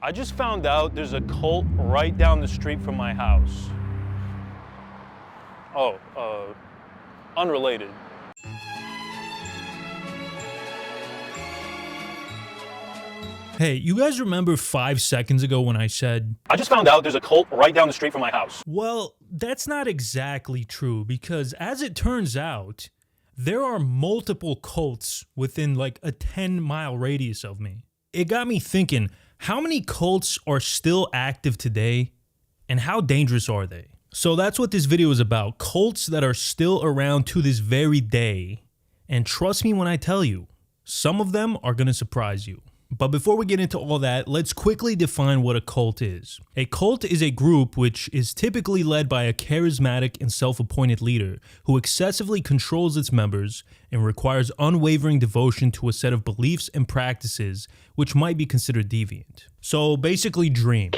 I just found out there's a cult right down the street from my house. Oh, unrelated. Hey, you guys remember 5 seconds ago when I said, I just found out there's a cult right down the street from my house. Well, that's not exactly true, because as it turns out, there are multiple cults within like a 10-mile radius of me. It got me thinking, how many cults are still active today, and how dangerous are they? So that's what this video is about, cults that are still around to this very day. And trust me when I tell you, some of them are gonna surprise you. But before we get into all that, let's quickly define what a cult is. A cult is a group which is typically led by a charismatic and self-appointed leader who excessively controls its members and requires unwavering devotion to a set of beliefs and practices which might be considered deviant. So basically dream.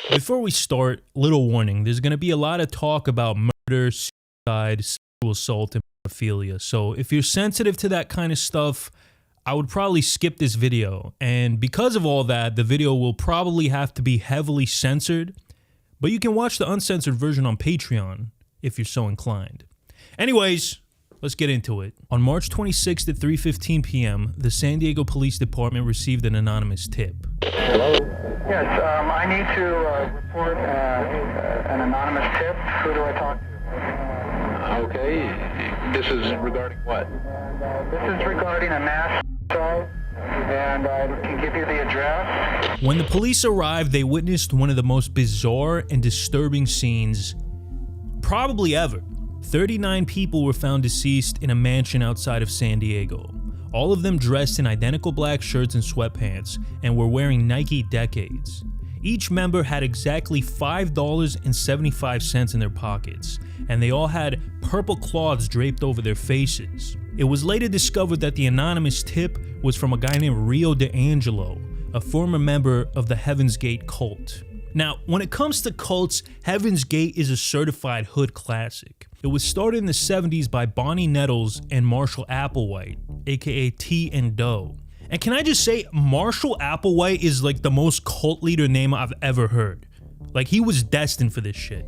Before we start, little warning, there's going to be a lot of talk about murder, suicide, sexual assault, and pedophilia. So if you're sensitive to that kind of stuff, I would probably skip this video, and because of all that, the video will probably have to be heavily censored, but you can watch the uncensored version on Patreon if you're so inclined. Anyways, let's get into it. On March 26th at 3:15 p.m., the San Diego Police Department received an anonymous tip. Hello? Yes, I need to report an anonymous tip. Who do I talk to? Okay, this is regarding what? This is regarding a mass site, and I can give you the address. When the police arrived, they witnessed one of the most bizarre and disturbing scenes probably ever. 39 people were found deceased in a mansion outside of San Diego. All of them dressed in identical black shirts and sweatpants and were wearing Nike Decades. Each member had exactly $5.75 in their pockets, and they all had purple cloths draped over their faces. It was later discovered that the anonymous tip was from a guy named Rio DeAngelo, a former member of the Heaven's Gate cult. Now, when it comes to cults, Heaven's Gate is a certified hood classic. It was started in the 70s by Bonnie Nettles and Marshall Applewhite, aka T and Doe. And can I just say, Marshall Applewhite is like the most cult leader name I've ever heard. Like, he was destined for this shit.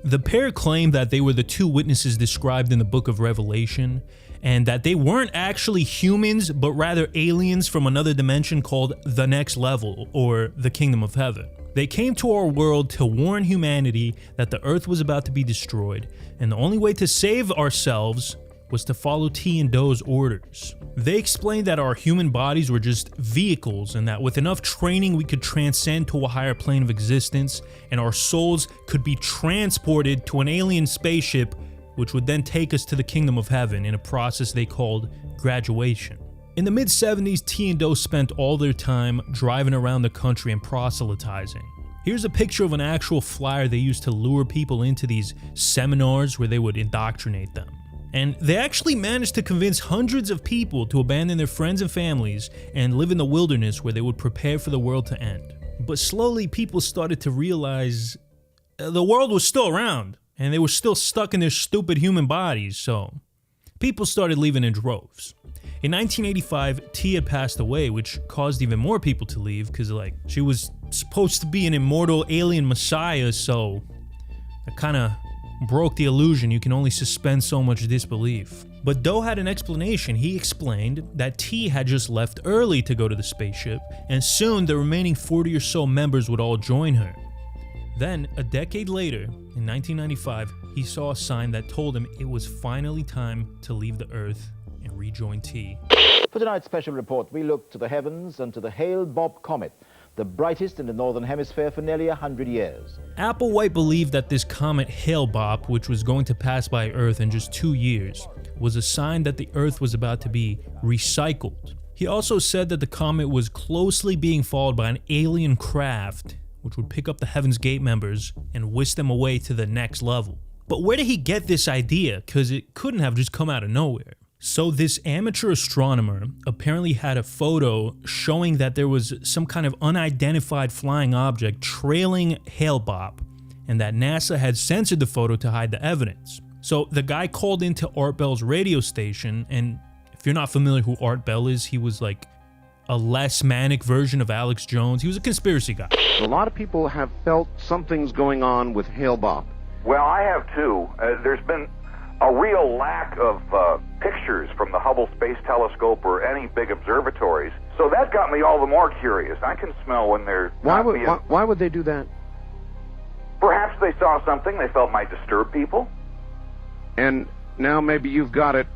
The pair claimed that they were the two witnesses described in the book of Revelation, and that they weren't actually humans, but rather aliens from another dimension called the Next Level, or the Kingdom of Heaven. They came to our world to warn humanity that the earth was about to be destroyed, and the only way to save ourselves was to follow T and Doe's orders. They explained that our human bodies were just vehicles, and that with enough training we could transcend to a higher plane of existence, and our souls could be transported to an alien spaceship, which would then take us to the Kingdom of Heaven in a process they called graduation. In the mid-70s, T and Doe spent all their time driving around the country and proselytizing. Here's a picture of an actual flyer they used to lure people into these seminars where they would indoctrinate them. And they actually managed to convince hundreds of people to abandon their friends and families and live in the wilderness where they would prepare for the world to end. But slowly people started to realize the world was still around and they were still stuck in their stupid human bodies, so people started leaving in droves. In 1985, T had passed away, which caused even more people to leave because like she was supposed to be an immortal alien messiah, so that kind of broke the illusion. You can only suspend so much disbelief. But Doe had an explanation. He explained that T had just left early to go to the spaceship, and soon the remaining 40 or so members would all join her. Then, a decade later, in 1995, he saw a sign that told him it was finally time to leave the Earth and rejoin T. For tonight's special report, we look to the heavens and to the Hale-Bopp comet, the brightest in the northern hemisphere for nearly 100 years. Applewhite believed that this comet Hale-Bopp, which was going to pass by Earth in just 2 years, was a sign that the Earth was about to be recycled. He also said that the comet was closely being followed by an alien craft, which would pick up the Heaven's Gate members and whisk them away to the next level. But where did he get this idea? Because it couldn't have just come out of nowhere. So this amateur astronomer apparently had a photo showing that there was some kind of unidentified flying object trailing Hale-Bopp, and that NASA had censored the photo to hide the evidence. So the guy called into Art Bell's radio station, and if you're not familiar who Art Bell is, he was like a less manic version of Alex Jones. He was a conspiracy guy. A lot of people have felt something's going on with Hale-Bopp. Well, I have too. There's been a real lack of pictures from the Hubble Space Telescope or any big observatories. So that got me all the more curious. I can smell when they're Why would they do that? Perhaps they saw something they felt might disturb people. And now maybe you've got it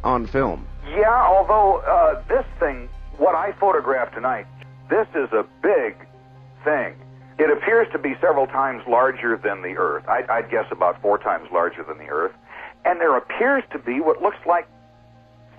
on film. Yeah, although this thing, what I photographed tonight, this is a big thing. It appears to be several times larger than the Earth. I'd guess about 4 times larger than the Earth. And there appears to be what looks like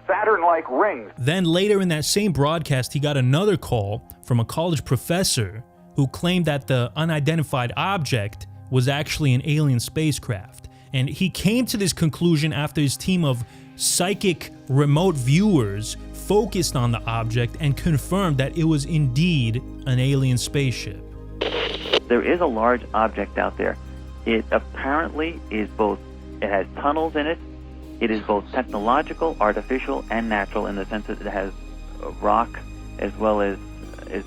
Saturn-like rings. Then later in that same broadcast, he got another call from a college professor who claimed that the unidentified object was actually an alien spacecraft. And he came to this conclusion after his team of psychic remote viewers focused on the object and confirmed that it was indeed an alien spaceship. There is a large object out there. It apparently is both, it has tunnels in it. It is both technological, artificial, and natural in the sense that it has rock as well as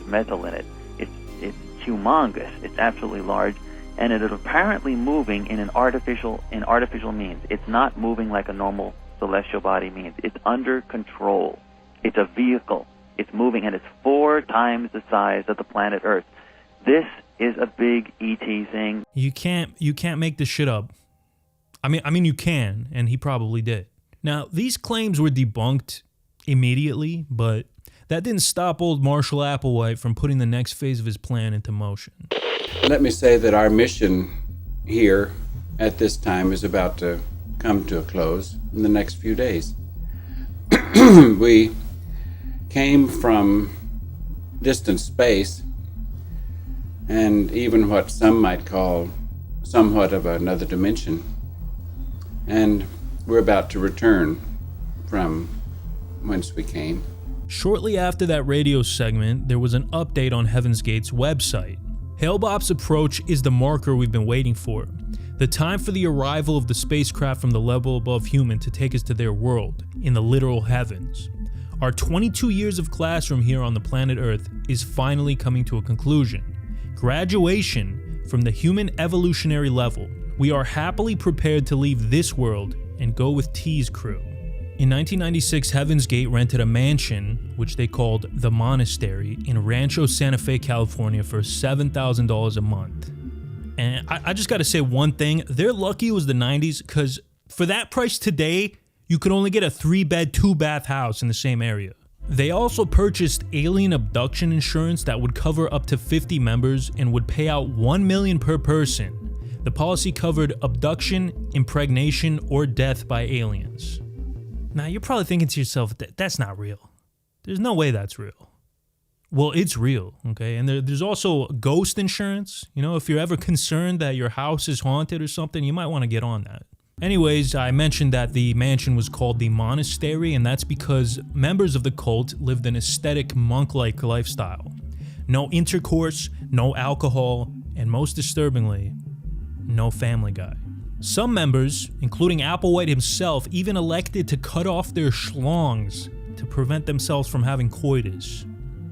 metal in it. It's humongous. It's absolutely large, and it is apparently moving in artificial means. It's not moving like a normal celestial body means. It's under control. It's a vehicle. It's moving, and it's 4 times the size of the planet Earth. This is a big ET thing. You can't make this shit up. I mean you can, and he probably did. Now, these claims were debunked immediately, but that didn't stop old Marshall Applewhite from putting the next phase of his plan into motion. Let me say that our mission here at this time is about to come to a close in the next few days. We came from distant space, and even what some might call somewhat of another dimension. And we're about to return from whence we came. Shortly after that radio segment, there was an update on Heaven's Gate's website. Hale-Bopp's approach is the marker we've been waiting for. The time for the arrival of the spacecraft from the level above human to take us to their world, in the literal heavens. Our 22 years of classroom here on the planet Earth is finally coming to a conclusion. Graduation from the human evolutionary level. We are happily prepared to leave this world and go with T's crew. In 1996, Heaven's Gate rented a mansion, which they called The Monastery, in Rancho Santa Fe, California for $7,000 a month. And I just gotta say one thing, they're lucky it was the 90s, because for that price today, you could only get a 3-bed, 2-bath house in the same area. They also purchased alien abduction insurance that would cover up to 50 members and would pay out $1 million per person. The policy covered abduction, impregnation, or death by aliens. Now, you're probably thinking to yourself, that's not real. There's no way that's real. Well, it's real, okay? And there's also ghost insurance. You know, if you're ever concerned that your house is haunted or something, you might want to get on that. Anyways, I mentioned that the mansion was called the Monastery, and that's because members of the cult lived an aesthetic monk-like lifestyle. No intercourse, no alcohol, and most disturbingly, no Family Guy. Some members, including Applewhite himself, even elected to cut off their schlongs to prevent themselves from having coitus.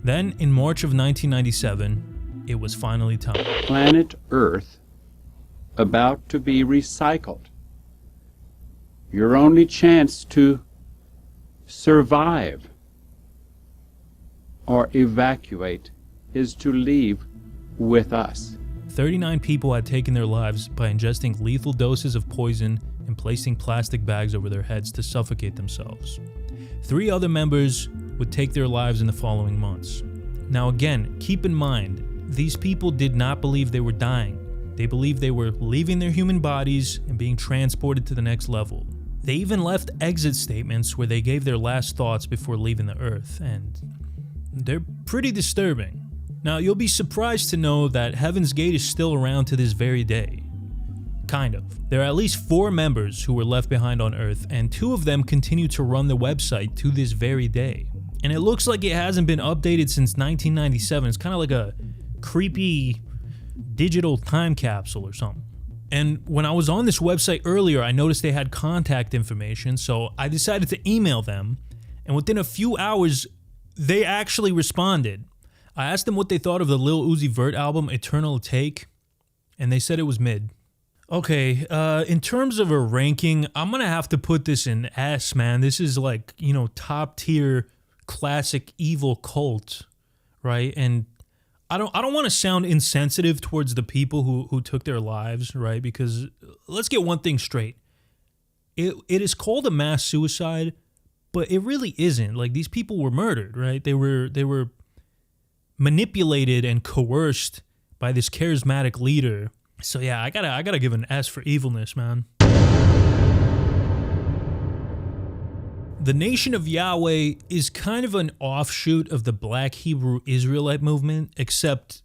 Then, in March of 1997, it was finally time. Planet Earth about to be recycled. Your only chance to survive or evacuate is to leave with us. 39 people had taken their lives by ingesting lethal doses of poison and placing plastic bags over their heads to suffocate themselves. 3 other members would take their lives in the following months. Now again, keep in mind, these people did not believe they were dying. They believed they were leaving their human bodies and being transported to the next level. They even left exit statements where they gave their last thoughts before leaving the Earth, and they're pretty disturbing. Now, you'll be surprised to know that Heaven's Gate is still around to this very day. Kind of. There are at least 4 members who were left behind on Earth, and 2 of them continue to run the website to this very day. And it looks like it hasn't been updated since 1997. It's kind of like a creepy digital time capsule or something. And when I was on this website earlier, I noticed they had contact information, so I decided to email them, and within a few hours, they actually responded. I asked them what they thought of the Lil Uzi Vert album, Eternal Take, and they said it was mid. Okay, in terms of a ranking, I'm gonna have to put this in S, man. This is like, you know, top tier classic evil cult, right? And I don't want to sound insensitive towards the people who took their lives, right? Because let's get one thing straight. It is called a mass suicide, but it really isn't. Like, these people were murdered, right? They were manipulated and coerced by this charismatic leader. So yeah, I gotta give an S for evilness, man. The Nation of Yahweh is kind of an offshoot of the Black Hebrew Israelite movement, except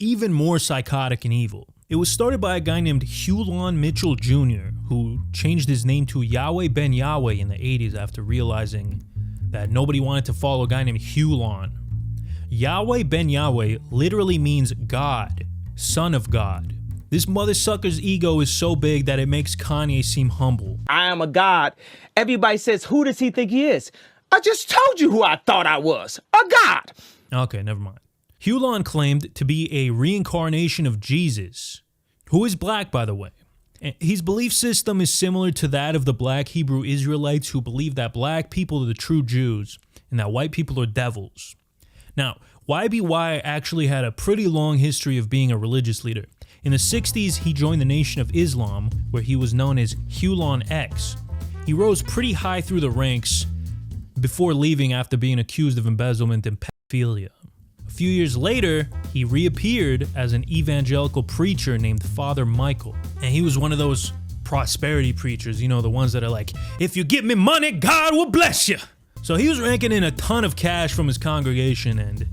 even more psychotic and evil. It was started by a guy named Hulon Mitchell Jr., who changed his name to Yahweh Ben Yahweh in the 80s after realizing that nobody wanted to follow a guy named Hulon. Yahweh Ben Yahweh literally means God, son of God. This mother sucker's ego is so big that it makes Kanye seem humble. I am a god. Everybody says, who does he think he is? I just told you who I thought I was. A god. Okay, never mind. Hulon claimed to be a reincarnation of Jesus, who is black, by the way. His belief system is similar to that of the Black Hebrew Israelites, who believe that black people are the true Jews and that white people are devils. Now, YBY actually had a pretty long history of being a religious leader. In the 60s, he joined the Nation of Islam, where he was known as Hulon X. He rose pretty high through the ranks before leaving after being accused of embezzlement and pedophilia. A few years later, he reappeared as an evangelical preacher named Father Michael. And he was one of those prosperity preachers, you know, the ones that are like, if you give me money, God will bless you. So he was ranking in a ton of cash from his congregation, and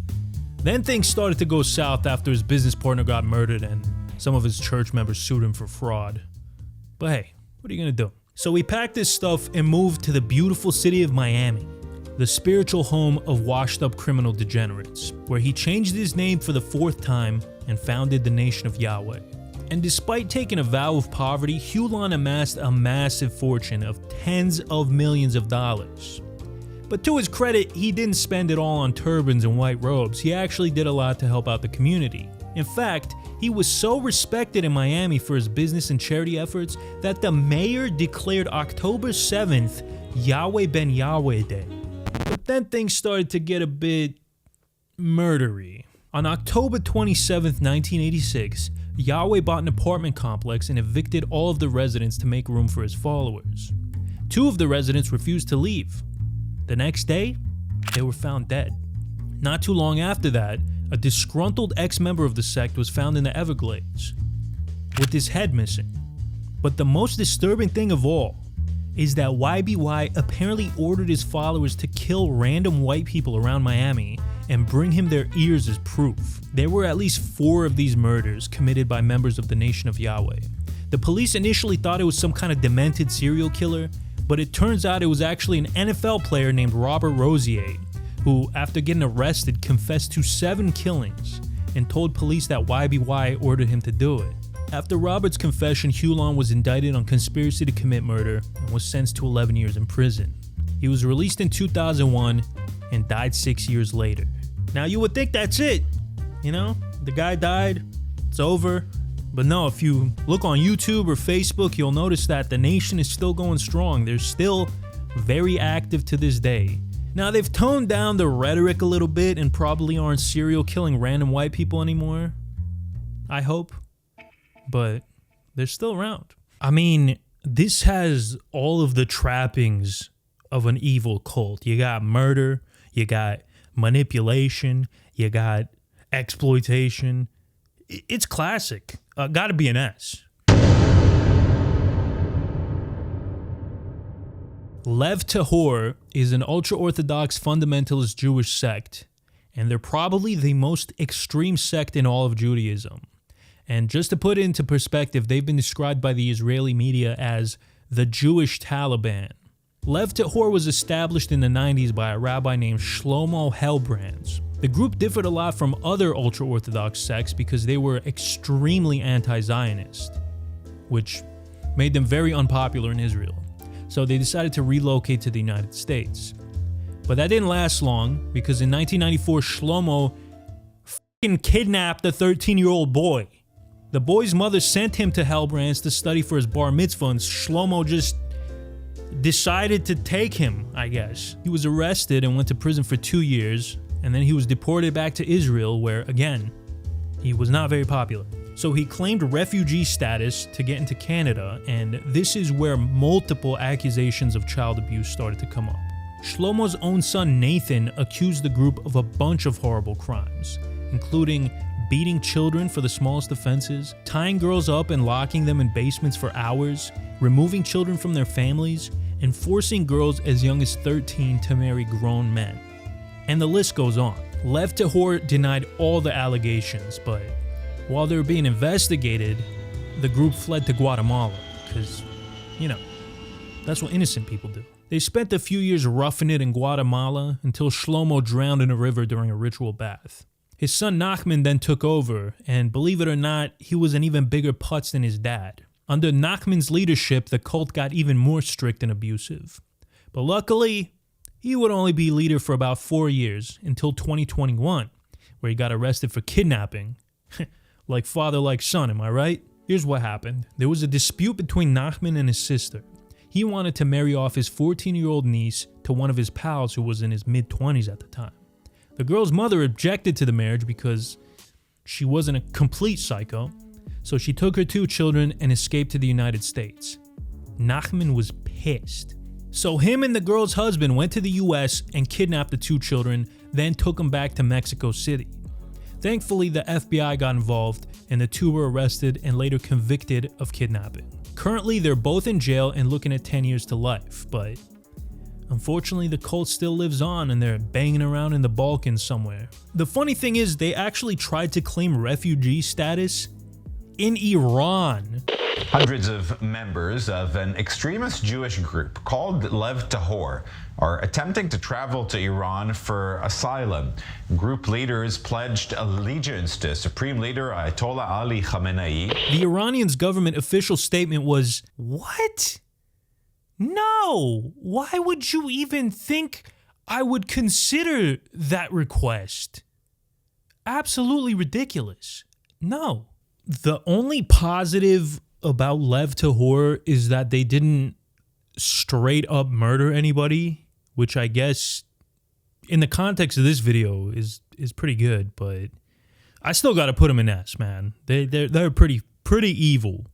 then things started to go south after his business partner got murdered and some of his church members sued him for fraud. But hey, what are you gonna do? So he packed his stuff and moved to the beautiful city of Miami, the spiritual home of washed up criminal degenerates, where he changed his name for the 4th time and founded the Nation of Yahweh. And despite taking a vow of poverty, Hulon amassed a massive fortune of tens of millions of dollars. But to his credit, he didn't spend it all on turbans and white robes. He actually did a lot to help out the community. In fact, he was so respected in Miami for his business and charity efforts that the mayor declared October 7th Yahweh Ben Yahweh Day. But then things started to get a bit murdery. On October 27th, 1986, Yahweh bought an apartment complex and evicted all of the residents to make room for his followers. 2 of the residents refused to leave. The next day, they were found dead. Not too long after that, a disgruntled ex-member of the sect was found in the Everglades, with his head missing. But the most disturbing thing of all is that YBY apparently ordered his followers to kill random white people around Miami and bring him their ears as proof. There were at least 4 of these murders committed by members of the Nation of Yahweh. The police initially thought it was some kind of demented serial killer, but it turns out it was actually an NFL player named Robert Rosier, who, after getting arrested, confessed to 7 killings and told police that YBY ordered him to do it. After Robert's confession, Hulon was indicted on conspiracy to commit murder and was sentenced to 11 years in prison. He was released in 2001 and died 6 years later. Now you would think that's it, you know? The guy died, it's over. But no, if you look on YouTube or Facebook, you'll notice that the nation is still going strong. They're still very active to this day. Now, they've toned down the rhetoric a little bit and probably aren't serial killing random white people anymore. I hope. But they're still around. I mean, this has all of the trappings of an evil cult. You got murder, you got manipulation, you got exploitation. It's classic. Gotta be an S. Lev Tahor is an ultra-Orthodox fundamentalist Jewish sect, and they're probably the most extreme sect in all of Judaism. And just to put it into perspective, they've been described by the Israeli media as the Jewish Taliban. Lev Tahor was established in the 90s by a rabbi named Shlomo Hellbrands. The group differed a lot from other ultra-Orthodox sects because they were extremely anti-Zionist, which made them very unpopular in Israel. So they decided to relocate to the United States. But that didn't last long, because in 1994, Shlomo fucking kidnapped a 13-year-old boy. The boy's mother sent him to Hellbrands to study for his bar mitzvah, and Shlomo just decided to take him, I guess. He was arrested and went to prison for 2 years, and then he was deported back to Israel, where, again, he was not very popular. So he claimed refugee status to get into Canada, and this is where multiple accusations of child abuse started to come up. Shlomo's own son Nathan accused the group of a bunch of horrible crimes, including beating children for the smallest offenses, tying girls up and locking them in basements for hours, removing children from their families, and forcing girls as young as 13 to marry grown men. And the list goes on. Lev Tahor denied all the allegations, but while they were being investigated, the group fled to Guatemala, because, you know, that's what innocent people do. They spent a few years roughing it in Guatemala until Shlomo drowned in a river during a ritual bath. His son Nachman then took over, and believe it or not, he was an even bigger putz than his dad. Under Nachman's leadership, the cult got even more strict and abusive. But luckily, he would only be leader for about 4 years, until 2021, where he got arrested for kidnapping. Like father, like son, am I right? Here's what happened. There was a dispute between Nachman and his sister. He wanted to marry off his 14-year-old niece to one of his pals who was in his mid-20s at the time. The girl's mother objected to the marriage because she wasn't a complete psycho, so she took her 2 children and escaped to the United States. Nachman was pissed. So him and the girl's husband went to the US and kidnapped the 2 children, then took them back to Mexico City. Thankfully, the FBI got involved and the 2 were arrested and later convicted of kidnapping. Currently, they're both in jail and looking at 10 years to life, but unfortunately, the cult still lives on and they're banging around in the Balkans somewhere. The funny thing is, they actually tried to claim refugee status in Iran. Hundreds of members of an extremist Jewish group called Lev Tahor are attempting to travel to Iran for asylum. Group leaders pledged allegiance to Supreme Leader Ayatollah Ali Khamenei. The Iranian's government official statement was, "What? No! Why would you even think I would consider that request? Absolutely ridiculous. No." The only positive about Lev Tahor is that they didn't straight up murder anybody, which I guess in the context of this video is pretty good, but I still got to put them in S, man. They're pretty evil.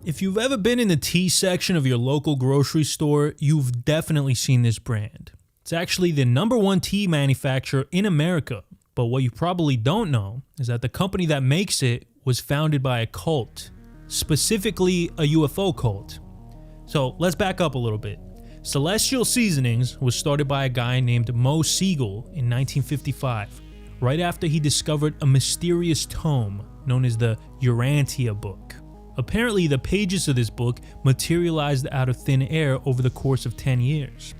If you've ever been in the tea section of your local grocery store, you've definitely seen this brand. It's actually the #1 tea manufacturer in America. But what you probably don't know is that the company that makes it was founded by a cult, specifically a UFO cult. So let's back up a little bit. Celestial Seasonings was started by a guy named Mo Siegel in 1955, right after he discovered a mysterious tome known as the Urantia book. Apparently, the pages of this book materialized out of thin air over the course of 10 years.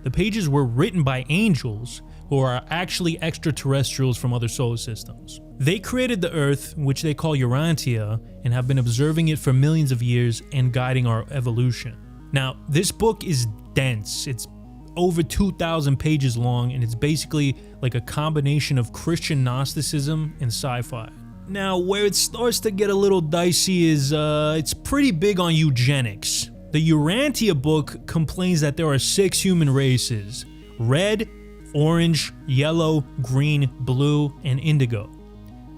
The pages were written by angels who are actually extraterrestrials from other solar systems. They created the Earth, which they call Urantia, and have been observing it for millions of years and guiding our evolution. Now, this book is dense. It's over 2,000 pages long, and it's basically like a combination of Christian Gnosticism and sci-fi. Now, where it starts to get a little dicey is it's pretty big on eugenics. The Urantia book complains that there are 6 human races: red, orange, yellow, green, blue, and indigo.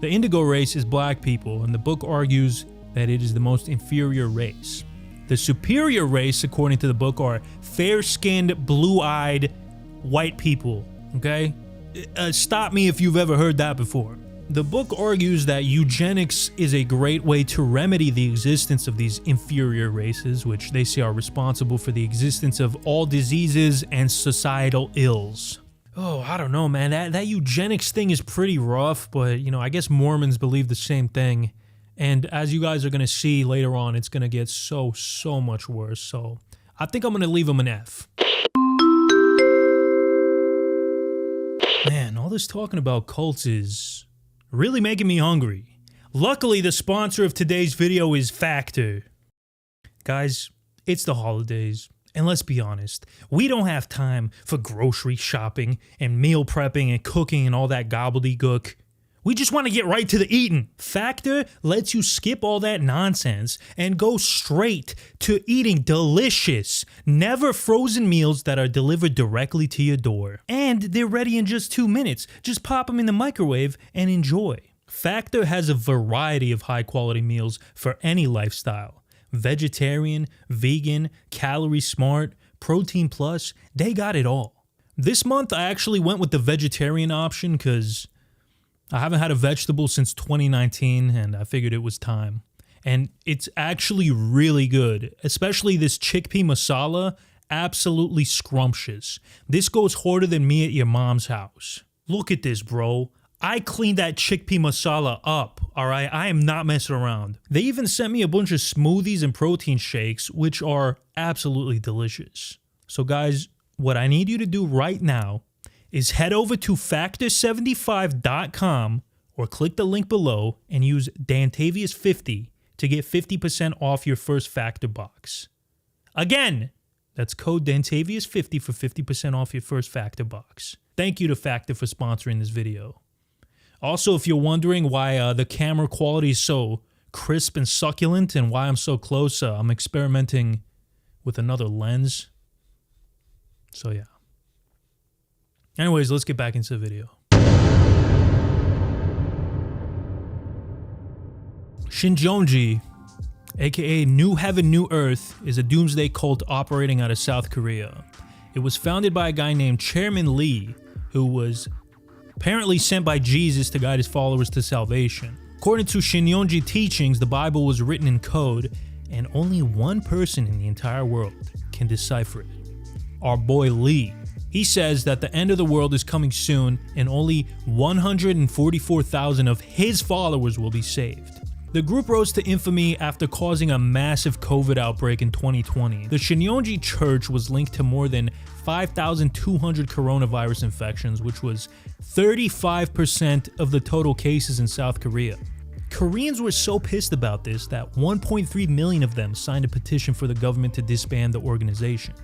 The indigo race is black people, and the book argues that it is the most inferior race. The superior race, according to the book, are fair-skinned, blue-eyed, white people, okay? Stop me if you've ever heard that before. The book argues that eugenics is a great way to remedy the existence of these inferior races, which they say are responsible for the existence of all diseases and societal ills. Oh, I don't know, man. That eugenics thing is pretty rough, but, you know, I guess Mormons believe the same thing. And as you guys are going to see later on, it's going to get so much worse. So I think I'm going to leave them an F. Man, all this talking about cults is really making me hungry. Luckily, the sponsor of today's video is Factor. Guys, It's the holidays, and let's be honest, we don't have time for grocery shopping and meal prepping and cooking and all that gobbledygook. We just want to get right to the eating. Factor lets you skip all that nonsense and go straight to eating delicious, never frozen meals that are delivered directly to your door. And they're ready in just 2 minutes. Just pop them in the microwave and enjoy. Factor has a variety of high-quality meals for any lifestyle. Vegetarian, vegan, calorie smart, protein plus, they got it all. This month I actually went with the vegetarian option because I haven't had a vegetable since 2019 and I figured it was time. And it's actually really good, especially this chickpea masala, absolutely scrumptious. This goes harder than me at your mom's house. Look at this, bro. I cleaned that chickpea masala up, alright? I am not messing around. They even sent me a bunch of smoothies and protein shakes, which are absolutely delicious. So guys, what I need you to do right now is head over to factor75.com or click the link below and use Dantavius50 to get 50% off your first Factor box. Again, that's code Dantavius50 for 50% off your first Factor box. Thank you to Factor for sponsoring this video. Also, if you're wondering why the camera quality is so crisp and succulent and why I'm so close, I'm experimenting with another lens. So yeah. Anyways, let's get back into the video. Schincheonji, aka New Heaven, New Earth, is a doomsday cult operating out of South Korea. It was founded by a guy named Chairman Lee, who was apparently sent by Jesus to guide his followers to salvation. According to Schincheonji teachings, the Bible was written in code, and only one person in the entire world can decipher it. Our boy Lee. He says that the end of the world is coming soon and only 144,000 of his followers will be saved. The group rose to infamy after causing a massive COVID outbreak in 2020. The Schincheonji Church was linked to more than 5,200 coronavirus infections, which was 35% of the total cases in South Korea. Koreans were so pissed about this that 1.3 million of them signed a petition for the government to disband the organization.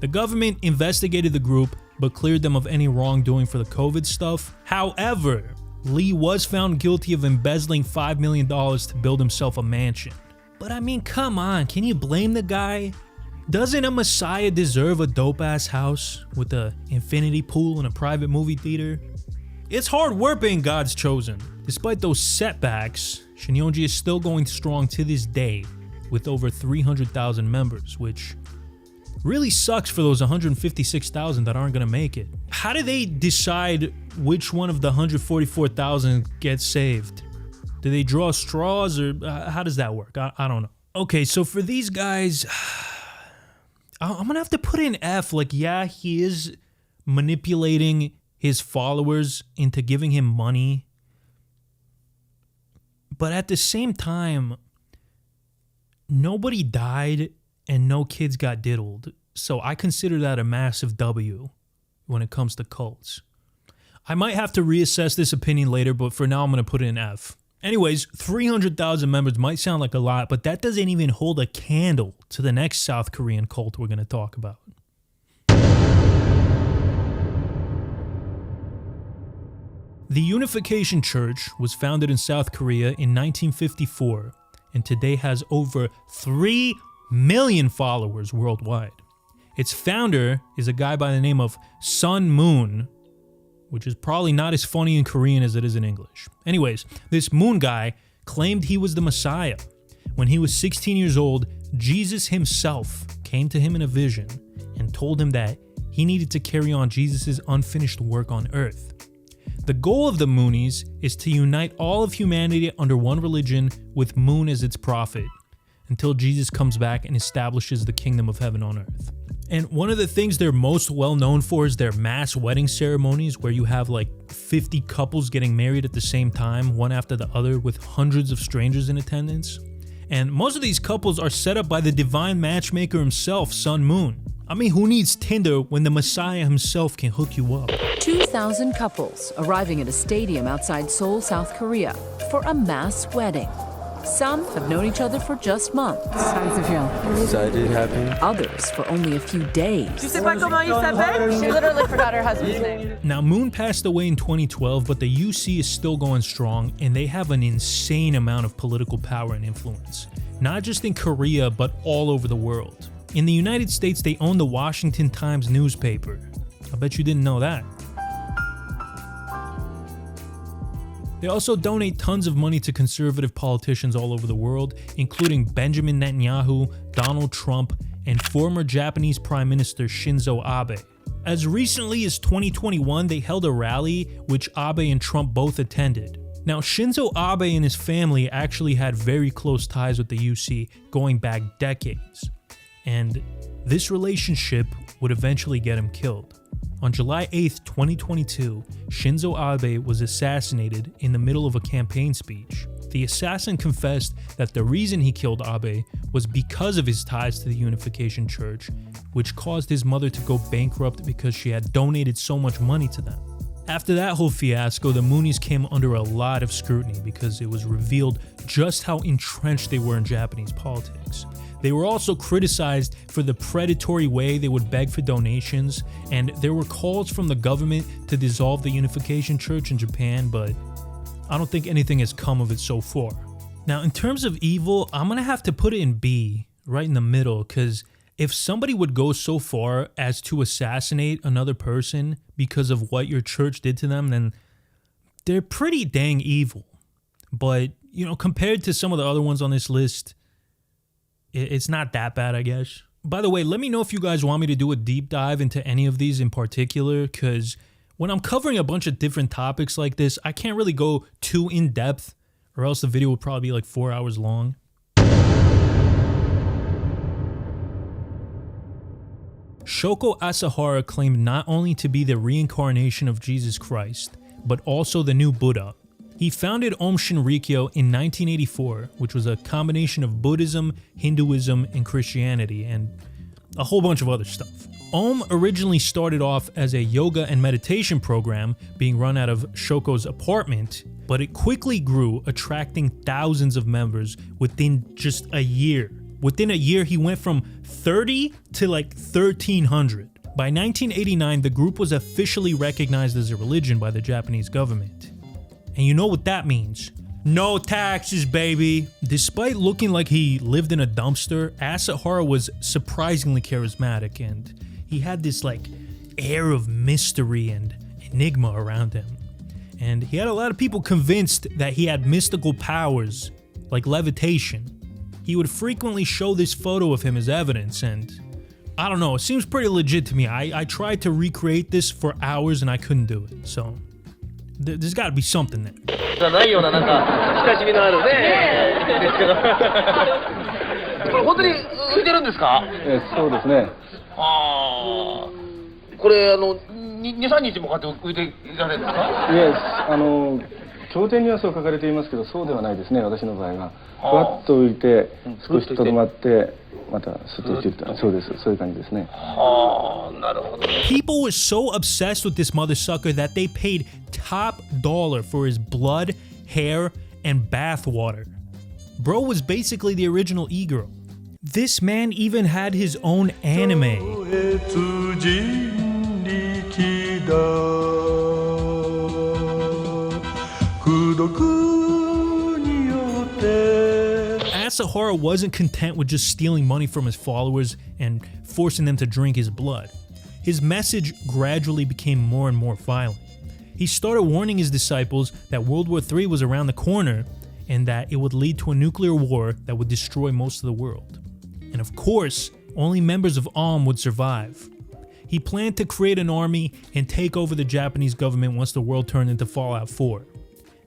The government investigated the group, but cleared them of any wrongdoing for the COVID stuff. However, Lee was found guilty of embezzling $5 million to build himself a mansion. But I mean, come on, can you blame the guy? Doesn't a messiah deserve a dope-ass house with an infinity pool and a private movie theater? It's hard work being God's chosen. Despite those setbacks, Schincheonji is still going strong to this day with over 300,000 members, which really sucks for those 156,000 that aren't going to make it. How do they decide which one of the 144,000 gets saved? Do they draw straws, or how does that work? I don't know. Okay, so for these guys, I'm going to have to put in F. Like, yeah, he is manipulating his followers into giving him money. But at the same time, nobody died and no kids got diddled. So I consider that a massive W when it comes to cults. I might have to reassess this opinion later, but for now I'm going to put it in F. Anyways, 300,000 members might sound like a lot, but that doesn't even hold a candle to the next South Korean cult we're going to talk about. The Unification Church was founded in South Korea in 1954 and today has over 3 million followers worldwide. Its founder is a guy by the name of Sun Moon, which is probably not as funny in Korean as it is in English. Anyways, this Moon guy claimed he was the Messiah. When he was 16 years old, Jesus himself came to him in a vision and told him that he needed to carry on Jesus' unfinished work on earth. The goal of the Moonies is to unite all of humanity under one religion with Moon as its prophet, until Jesus comes back and establishes the kingdom of heaven on earth. And one of the things they're most well known for is their mass wedding ceremonies, where you have like 50 couples getting married at the same time, one after the other, with hundreds of strangers in attendance. And most of these couples are set up by the divine matchmaker himself, Sun Moon. I mean, who needs Tinder when the Messiah himself can hook you up? 2,000 couples arriving at a stadium outside Seoul, South Korea for a mass wedding. Some have known each other for just months. How does it feel? Excited, happy. Others for only a few days. She literally forgot her husband's name. Now, Moon passed away in 2012, but the UC is still going strong, and they have an insane amount of political power and influence. Not just in Korea, but all over the world. In the United States, they own the Washington Times newspaper. I bet you didn't know that. They also donate tons of money to conservative politicians all over the world, including Benjamin Netanyahu, Donald Trump, and former Japanese Prime Minister Shinzo Abe. As recently as 2021, they held a rally which Abe and Trump both attended. Now, Shinzo Abe and his family actually had very close ties with the UC going back decades, and this relationship would eventually get him killed. On July 8th, 2022, Shinzo Abe was assassinated in the middle of a campaign speech. The assassin confessed that the reason he killed Abe was because of his ties to the Unification Church, which caused his mother to go bankrupt because she had donated so much money to them. After that whole fiasco, the Moonies came under a lot of scrutiny because it was revealed just how entrenched they were in Japanese politics. They were also criticized for the predatory way they would beg for donations, and there were calls from the government to dissolve the Unification Church in Japan, but I don't think anything has come of it so far. Now, in terms of evil, I'm gonna have to put it in B, right in the middle, because if somebody would go so far as to assassinate another person because of what your church did to them, then they're pretty dang evil. But, you know, compared to some of the other ones on this list, it's not that bad, I guess. By the way, let me know if you guys want me to do a deep dive into any of these in particular, because when I'm covering a bunch of different topics like this, I can't really go too in depth, or else the video would probably be like 4 hours long. Shoko Asahara claimed not only to be the reincarnation of Jesus Christ, but also the new Buddha. He founded Aum Shinrikyo in 1984, which was a combination of Buddhism, Hinduism, and Christianity, and a whole bunch of other stuff. Aum originally started off as a yoga and meditation program being run out of Shoko's apartment, but it quickly grew, attracting thousands of members within just a year. Within a year, he went from 30 to like 1,300. By 1989, the group was officially recognized as a religion by the Japanese government. And you know what that means. No taxes, baby. Despite looking like he lived in a dumpster, Asahara was surprisingly charismatic, and he had this like air of mystery and enigma around him. And he had a lot of people convinced that he had mystical powers, like levitation. He would frequently show this photo of him as evidence, and I don't know, it seems pretty legit to me. I tried to recreate this for hours and I couldn't do it, so there's gotta be something there. ないようななんか親しみのあるねですけどこれ本当に浮いてるんですか？そうですね。ああこれ2、3日もこうやって浮いていられるんですか？いえ経典にはそう書かれていますけどそうではないですね私の場合は。ふわっと浮いて少しとどまってまたスッと落ちるとそうですそういう感じですね。なるほど。People were so obsessed with this mother sucker that they paid top dollar for his blood, hair, and bath water. Bro was basically the original e-girl. This man even had his own anime. Asahara wasn't content with just stealing money from his followers and forcing them to drink his blood. His message gradually became more and more violent. He started warning his disciples that World War III was around the corner and that it would lead to a nuclear war that would destroy most of the world. And of course, only members of Aum would survive. He planned to create an army and take over the Japanese government once the world turned into Fallout 4,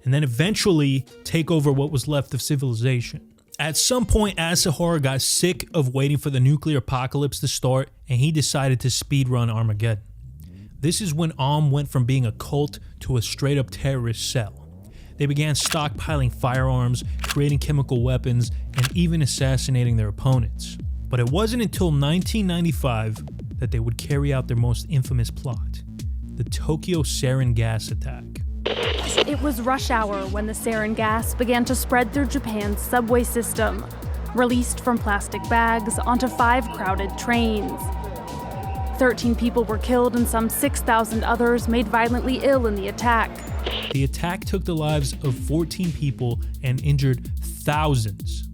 and then eventually take over what was left of civilization. At some point, Asahara got sick of waiting for the nuclear apocalypse to start, and he decided to speedrun Armageddon. This is when Aum went from being a cult to a straight-up terrorist cell. They began stockpiling firearms, creating chemical weapons, and even assassinating their opponents. But it wasn't until 1995 that they would carry out their most infamous plot, the Tokyo sarin gas attack. It was rush hour when the sarin gas began to spread through Japan's subway system, released from plastic bags onto 5 crowded trains. 13 people were killed and some 6,000 others made violently ill in the attack. The attack took the lives of 14 people and injured thousands.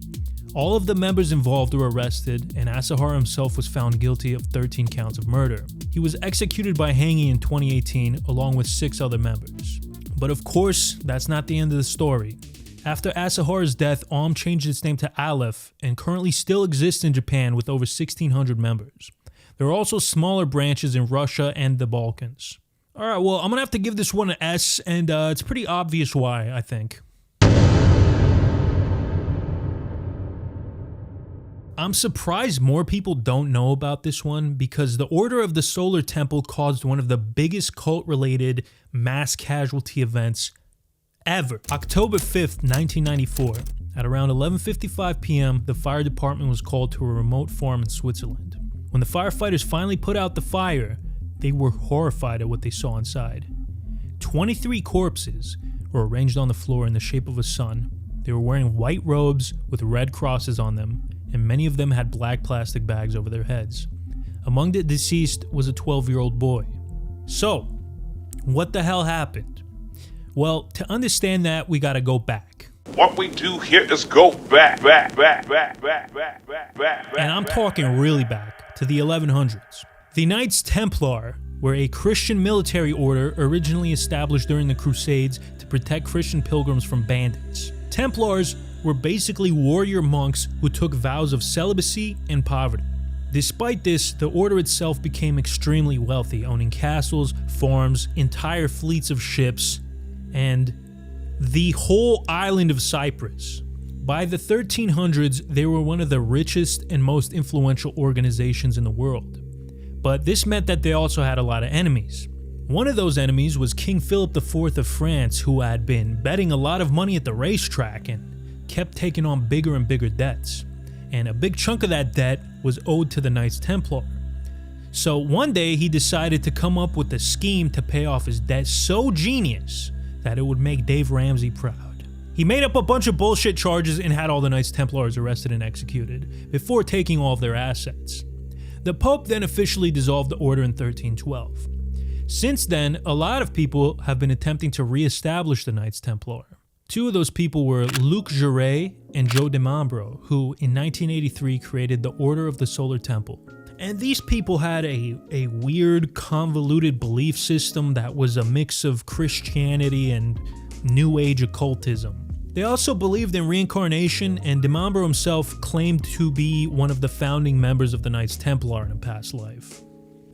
All of the members involved were arrested, and Asahara himself was found guilty of 13 counts of murder. He was executed by hanging in 2018 along with 6 other members. But of course, that's not the end of the story. After Asahara's death, Aum changed its name to Aleph and currently still exists in Japan with over 1,600 members. There are also smaller branches in Russia and the Balkans. Alright, well, I'm gonna have to give this one an S, and it's pretty obvious why, I think. I'm surprised more people don't know about this one because the Order of the Solar Temple caused one of the biggest cult-related mass casualty events ever. October 5th, 1994, at around 11:55 p.m., the fire department was called to a remote farm in Switzerland. When the firefighters finally put out the fire, they were horrified at what they saw inside. 23 corpses were arranged on the floor in the shape of a sun. They were wearing white robes with red crosses on them, and many of them had black plastic bags over their heads. Among the deceased was a 12-year-old boy. So, what the hell happened? Well, to understand that, we gotta go back. What we do here is go back. And I'm talking really back, to the 1100s. The Knights Templar were a Christian military order originally established during the Crusades to protect Christian pilgrims from bandits. Templars were basically warrior monks who took vows of celibacy and poverty. Despite this, the order itself became extremely wealthy, owning castles, farms, entire fleets of ships, and the whole island of Cyprus. By the 1300s, they were one of the richest and most influential organizations in the world. But this meant that they also had a lot of enemies. One of those enemies was King Philip IV of France, who had been betting a lot of money at the racetrack and kept taking on bigger and bigger debts. And a big chunk of that debt was owed to the Knights Templar. So one day he decided to come up with a scheme to pay off his debt so genius that it would make Dave Ramsey proud. He made up a bunch of bullshit charges and had all the Knights Templars arrested and executed before taking all of their assets. The Pope then officially dissolved the order in 1312. Since then, a lot of people have been attempting to re-establish the Knights Templar. 2 of those people were Luc Jouret and Joe DeMambro, who in 1983 created the Order of the Solar Temple. And these people had a weird, convoluted belief system that was a mix of Christianity and New Age occultism. They also believed in reincarnation, and DeMambro himself claimed to be one of the founding members of the Knights Templar in a past life.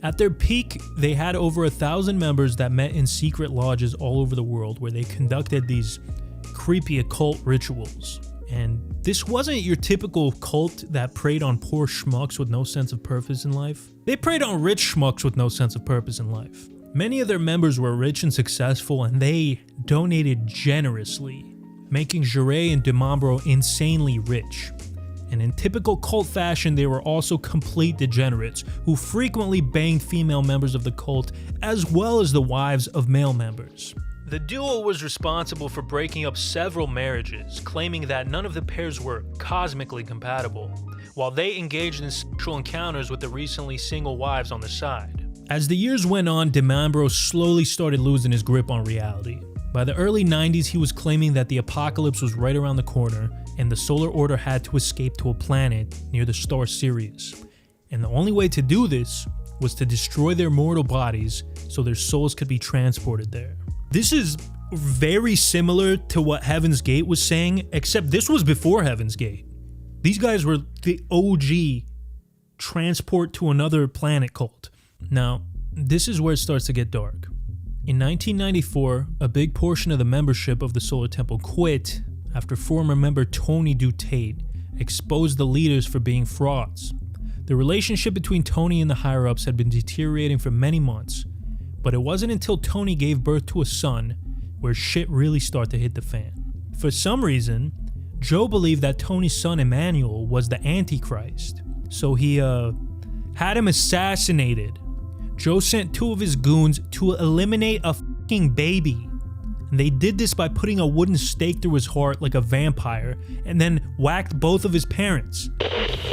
At their peak, they had over 1,000 members that met in secret lodges all over the world where they conducted these creepy occult rituals. And this wasn't your typical cult that preyed on poor schmucks with no sense of purpose in life. They preyed on rich schmucks with no sense of purpose in life. Many of their members were rich and successful, and they donated generously, making Jouret and DeMambro insanely rich. And in typical cult fashion, they were also complete degenerates who frequently banged female members of the cult as well as the wives of male members. The duo was responsible for breaking up several marriages, claiming that none of the pairs were cosmically compatible, while they engaged in sexual encounters with the recently single wives on the side. As the years went on, DeMambro slowly started losing his grip on reality. By the early 90s, he was claiming that the apocalypse was right around the corner, and the Solar Order had to escape to a planet near the star Sirius. And the only way to do this was to destroy their mortal bodies so their souls could be transported there. This is very similar to what Heaven's Gate was saying, except this was before Heaven's Gate. These guys were the OG transport to another planet cult. Now, this is where it starts to get dark. In 1994, a big portion of the membership of the Solar Temple quit after former member Tony Dutate exposed the leaders for being frauds. The relationship between Tony and the higher-ups had been deteriorating for many months, but it wasn't until Tony gave birth to a son where shit really started to hit the fan. For some reason, Joe believed that Tony's son Emmanuel was the Antichrist, so he had him assassinated. Joe sent 2 of his goons to eliminate a fucking baby. And they did this by putting a wooden stake through his heart like a vampire, and then whacked both of his parents.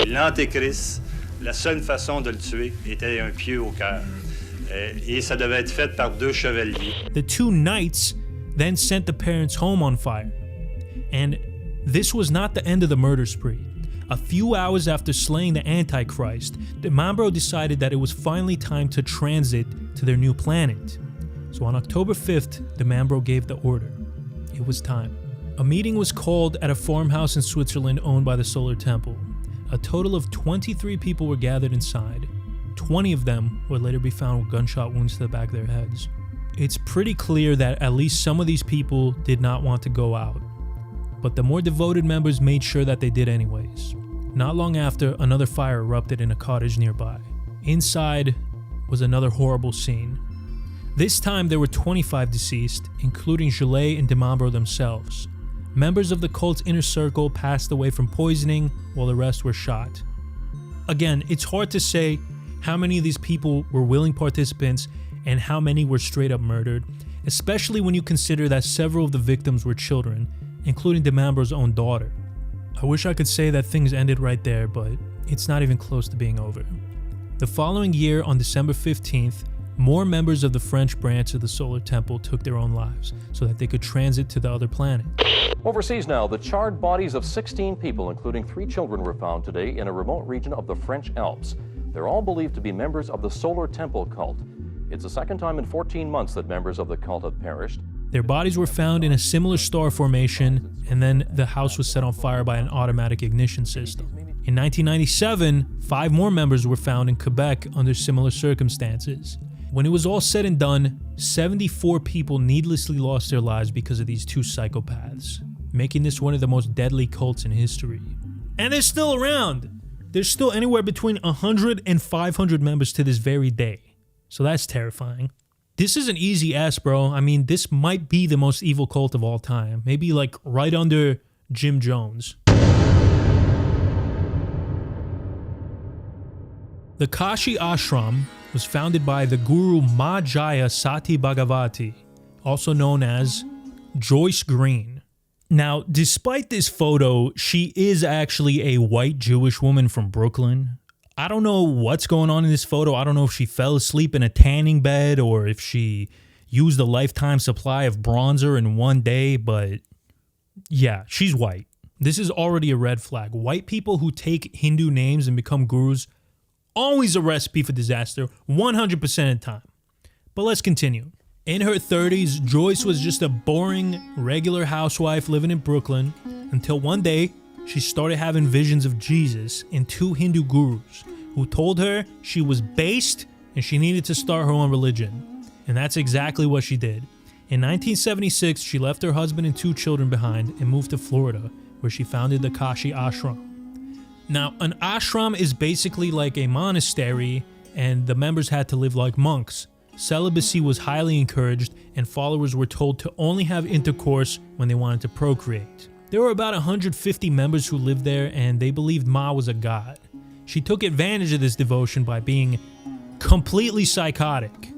L'Antéchrist, la seule façon de le tuer était un pieu au cœur. Et ça devait être fait par 2 chevaliers. The 2 knights then sent the parents home on fire. And this was not the end of the murder spree. A few hours after slaying the Antichrist, Dimambro decided that it was finally time to transit to their new planet. So on October 5th, Dimambro gave the order. It was time. A meeting was called at a farmhouse in Switzerland owned by the Solar Temple. A total of 23 people were gathered inside. 20 of them would later be found with gunshot wounds to the back of their heads. It's pretty clear that at least some of these people did not want to go out, but the more devoted members made sure that they did anyways. Not long after, another fire erupted in a cottage nearby. Inside was another horrible scene. This time there were 25 deceased, including Gillet and Dimambro themselves. Members of the cult's inner circle passed away from poisoning, while the rest were shot. Again, it's hard to say how many of these people were willing participants and how many were straight up murdered, especially when you consider that several of the victims were children, including Dimambro's own daughter. I wish I could say that things ended right there, but it's not even close to being over. The following year, on December 15th, more members of the French branch of the Solar Temple took their own lives so that they could transit to the other planet. Overseas now, the charred bodies of 16 people, including 3 children, were found today in a remote region of the French Alps. They're all believed to be members of the Solar Temple cult. It's the second time in 14 months that members of the cult have perished. Their bodies were found in a similar star formation, and then the house was set on fire by an automatic ignition system. In 1997, 5 more members were found in Quebec under similar circumstances. When it was all said and done, 74 people needlessly lost their lives because of these 2 psychopaths, making this one of the most deadly cults in history. And they're still around! There's still anywhere between 100 and 500 members to this very day. So that's terrifying. This is an easy ass, bro. I mean, this might be the most evil cult of all time. Maybe like right under Jim Jones. The Kashi Ashram was founded by the Guru Ma Jaya Sati Bhagavati, also known as Joyce Green. Now, despite this photo, she is actually a white Jewish woman from Brooklyn. I don't know what's going on in this photo. I don't know if she fell asleep in a tanning bed or if she used a lifetime supply of bronzer in one day, but yeah, she's white. This is already a red flag. White people who take Hindu names and become gurus, always a recipe for disaster, 100% of the time. But let's continue. In her 30s, Joyce was just a boring, regular housewife living in Brooklyn until one day, she started having visions of Jesus and 2 Hindu gurus who told her she was based and she needed to start her own religion. And that's exactly what she did. In 1976, she left her husband and 2 children behind and moved to Florida, where she founded the Kashi Ashram. Now, an ashram is basically like a monastery, and the members had to live like monks. Celibacy was highly encouraged, and followers were told to only have intercourse when they wanted to procreate. There were about 150 members who lived there, and they believed Ma was a god. She took advantage of this devotion by being completely psychotic,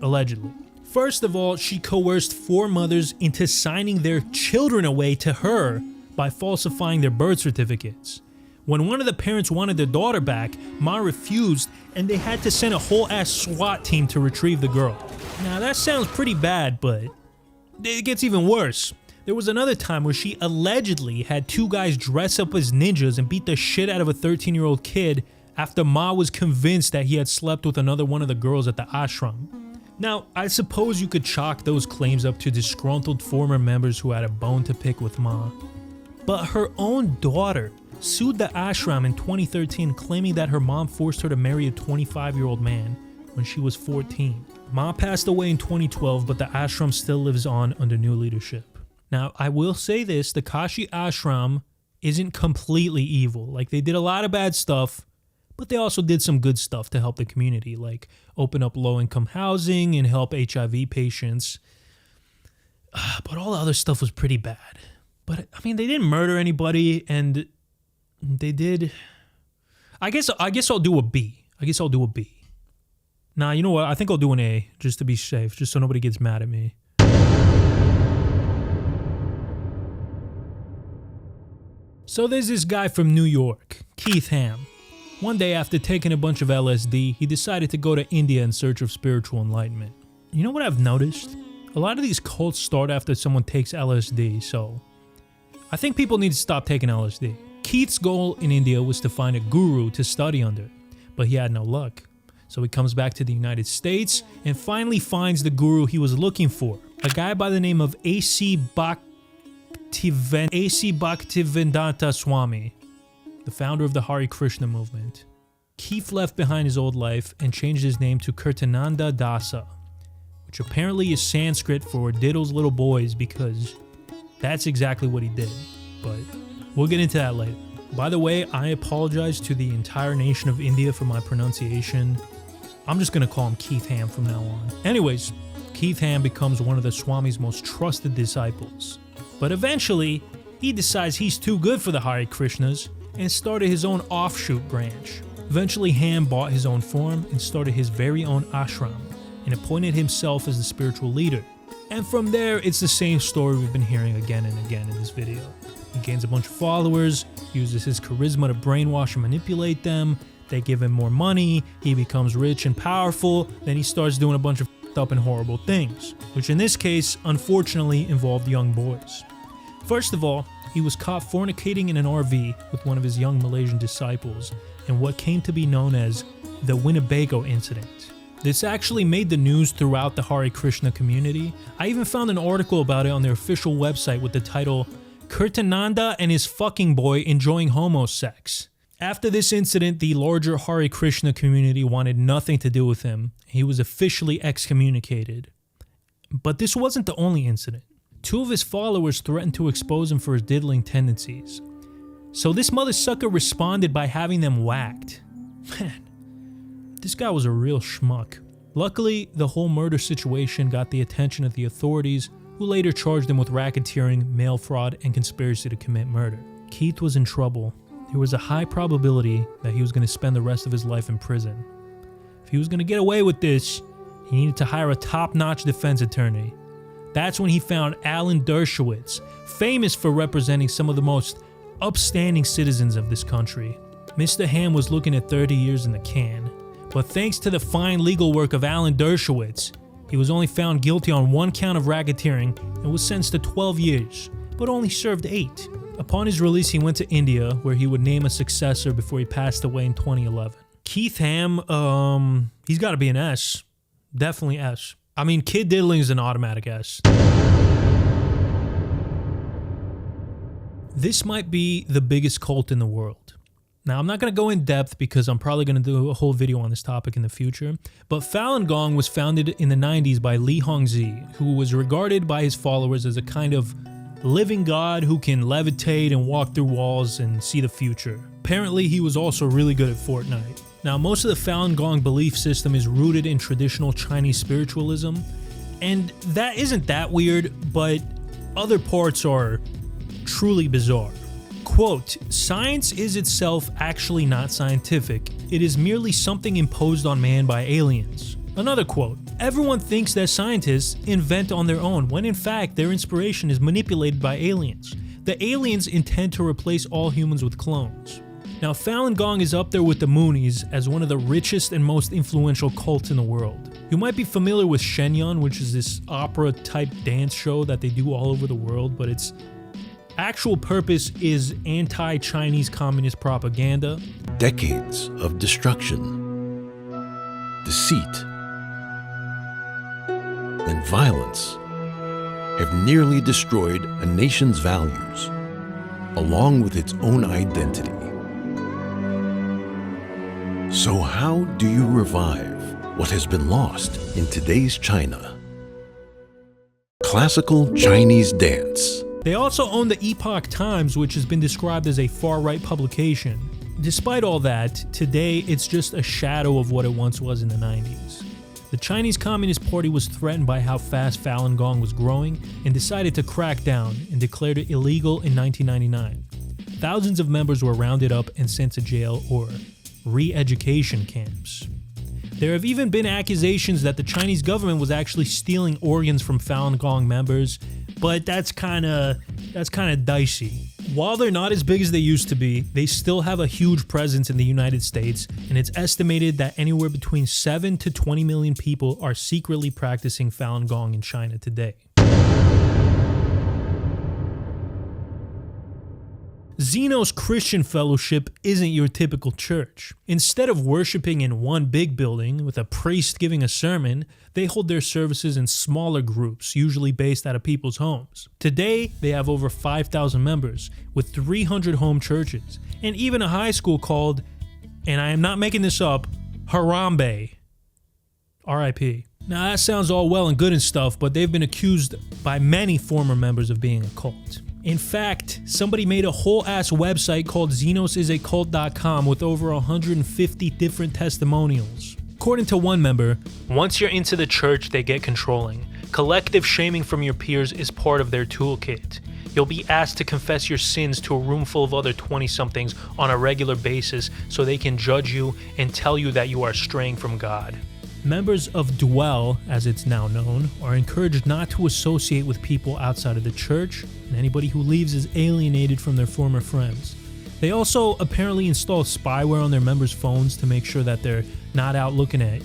allegedly. First of all, she coerced 4 mothers into signing their children away to her by falsifying their birth certificates. When one of the parents wanted their daughter back, Ma refused, and they had to send a whole-ass SWAT team to retrieve the girl. Now, that sounds pretty bad, but it gets even worse. There was another time where she allegedly had 2 guys dress up as ninjas and beat the shit out of a 13-year-old kid after Ma was convinced that he had slept with another one of the girls at the ashram. Now, I suppose you could chalk those claims up to disgruntled former members who had a bone to pick with Ma. But her own daughter sued the ashram in 2013, claiming that her mom forced her to marry a 25-year-old man when she was 14. Ma passed away in 2012, but the ashram still lives on under new leadership. Now, I will say this, the Kashi Ashram isn't completely evil. Like, they did a lot of bad stuff, but they also did some good stuff to help the community, like open up low-income housing and help HIV patients. But all the other stuff was pretty bad. But, I mean, they didn't murder anybody, and they did... I guess I'll do a B. Nah, you know what? I think I'll do an A, just to be safe, just so nobody gets mad at me. So there's this guy from New York, Keith Ham. One day after taking a bunch of LSD, he decided to go to India in search of spiritual enlightenment. You know what I've noticed? A lot of these cults start after someone takes LSD, so I think people need to stop taking LSD. Keith's goal in India was to find a guru to study under, but he had no luck. So he comes back to the United States and finally finds the guru he was looking for, a guy by the name of A.C. Bhaktivedanta Swami, the founder of the Hare Krishna movement. Keith left behind his old life and changed his name to Kirtananda Dasa, which apparently is Sanskrit for diddles little boys, because that's exactly what he did. But we'll get into that later. By the way, I apologize to the entire nation of India for my pronunciation. I'm just gonna call him Keith Ham from now on. Anyways, Keith Ham becomes one of the Swami's most trusted disciples. But eventually, he decides he's too good for the Hare Krishnas and started his own offshoot branch. Eventually, Ham bought his own farm and started his very own ashram and appointed himself as the spiritual leader. And from there, it's the same story we've been hearing again and again in this video. He gains a bunch of followers, uses his charisma to brainwash and manipulate them, they give him more money, he becomes rich and powerful, then he starts doing a bunch of up and horrible things, which in this case, unfortunately, involved young boys. First of all, he was caught fornicating in an RV with one of his young Malaysian disciples in what came to be known as the Winnebago incident. This actually made the news throughout the Hare Krishna community. I even found an article about it on their official website with the title, Kirtananda and his fucking boy enjoying homo sex. After this incident, the larger Hare Krishna community wanted nothing to do with him. He was officially excommunicated. But this wasn't the only incident. Two of his followers threatened to expose him for his diddling tendencies. So this mother sucker responded by having them whacked. Man, this guy was a real schmuck. Luckily, the whole murder situation got the attention of the authorities, who later charged him with racketeering, mail fraud, and conspiracy to commit murder. Keith was in trouble. There was a high probability that he was going to spend the rest of his life in prison. If he was going to get away with this, he needed to hire a top-notch defense attorney. That's when he found Alan Dershowitz, famous for representing some of the most upstanding citizens of this country. Mr. Ham was looking at 30 years in the can, but thanks to the fine legal work of Alan Dershowitz, he was only found guilty on one count of racketeering and was sentenced to 12 years, but only served 8. Upon his release, he went to India, where he would name a successor before he passed away in 2011. Keith Ham, he's got to be an S. Definitely S. I mean, kid diddling is an automatic S. This might be the biggest cult in the world. Now, I'm not going to go in depth because I'm probably going to do a whole video on this topic in the future, but Falun Gong was founded in the 90s by Li Hongzhi, who was regarded by his followers as a kind of living god who can levitate and walk through walls and see the future. Apparently, he was also really good at Fortnite. Now, most of the Falun Gong belief system is rooted in traditional Chinese spiritualism, and that isn't that weird, but other parts are truly bizarre. Quote, "Science is itself actually not scientific. It is merely something imposed on man by aliens." Another quote, "Everyone thinks that scientists invent on their own, when in fact their inspiration is manipulated by aliens. The aliens intend to replace all humans with clones." Now, Falun Gong is up there with the Moonies as one of the richest and most influential cults in the world. You might be familiar with Synanon, which is this opera-type dance show that they do all over the world, but its actual purpose is anti-Chinese communist propaganda. Decades of destruction, deceit, and violence have nearly destroyed a nation's values, along with its own identity. So how do you revive what has been lost in today's China? Classical Chinese dance. They also own the Epoch Times, which has been described as a far-right publication. Despite all that, today it's just a shadow of what it once was in the 90s. The Chinese Communist Party was threatened by how fast Falun Gong was growing and decided to crack down and declared it illegal in 1999. Thousands of members were rounded up and sent to jail or re-education camps. There have even been accusations that the Chinese government was actually stealing organs from Falun Gong members, but that's kind of dicey. While they're not as big as they used to be, they still have a huge presence in the United States, and it's estimated that anywhere between 7 to 20 million people are secretly practicing Falun Gong in China today. Xenos Christian Fellowship isn't your typical church. Instead of worshiping in one big building with a priest giving a sermon, they hold their services in smaller groups, usually based out of people's homes. Today, they have over 5,000 members, with 300 home churches, and even a high school called, and I am not making this up, Harambe. R.I.P. Now that sounds all well and good and stuff, but they've been accused by many former members of being a cult. In fact, somebody made a whole ass website called XenosIsACult.com with over 150 different testimonials. According to one member, once you're into the church, they get controlling. Collective shaming from your peers is part of their toolkit. You'll be asked to confess your sins to a room full of other 20-somethings on a regular basis so they can judge you and tell you that you are straying from God. Members of Dwell, as it's now known, are encouraged not to associate with people outside of the church, and anybody who leaves is alienated from their former friends. They also apparently install spyware on their members' phones to make sure that they're not out looking at,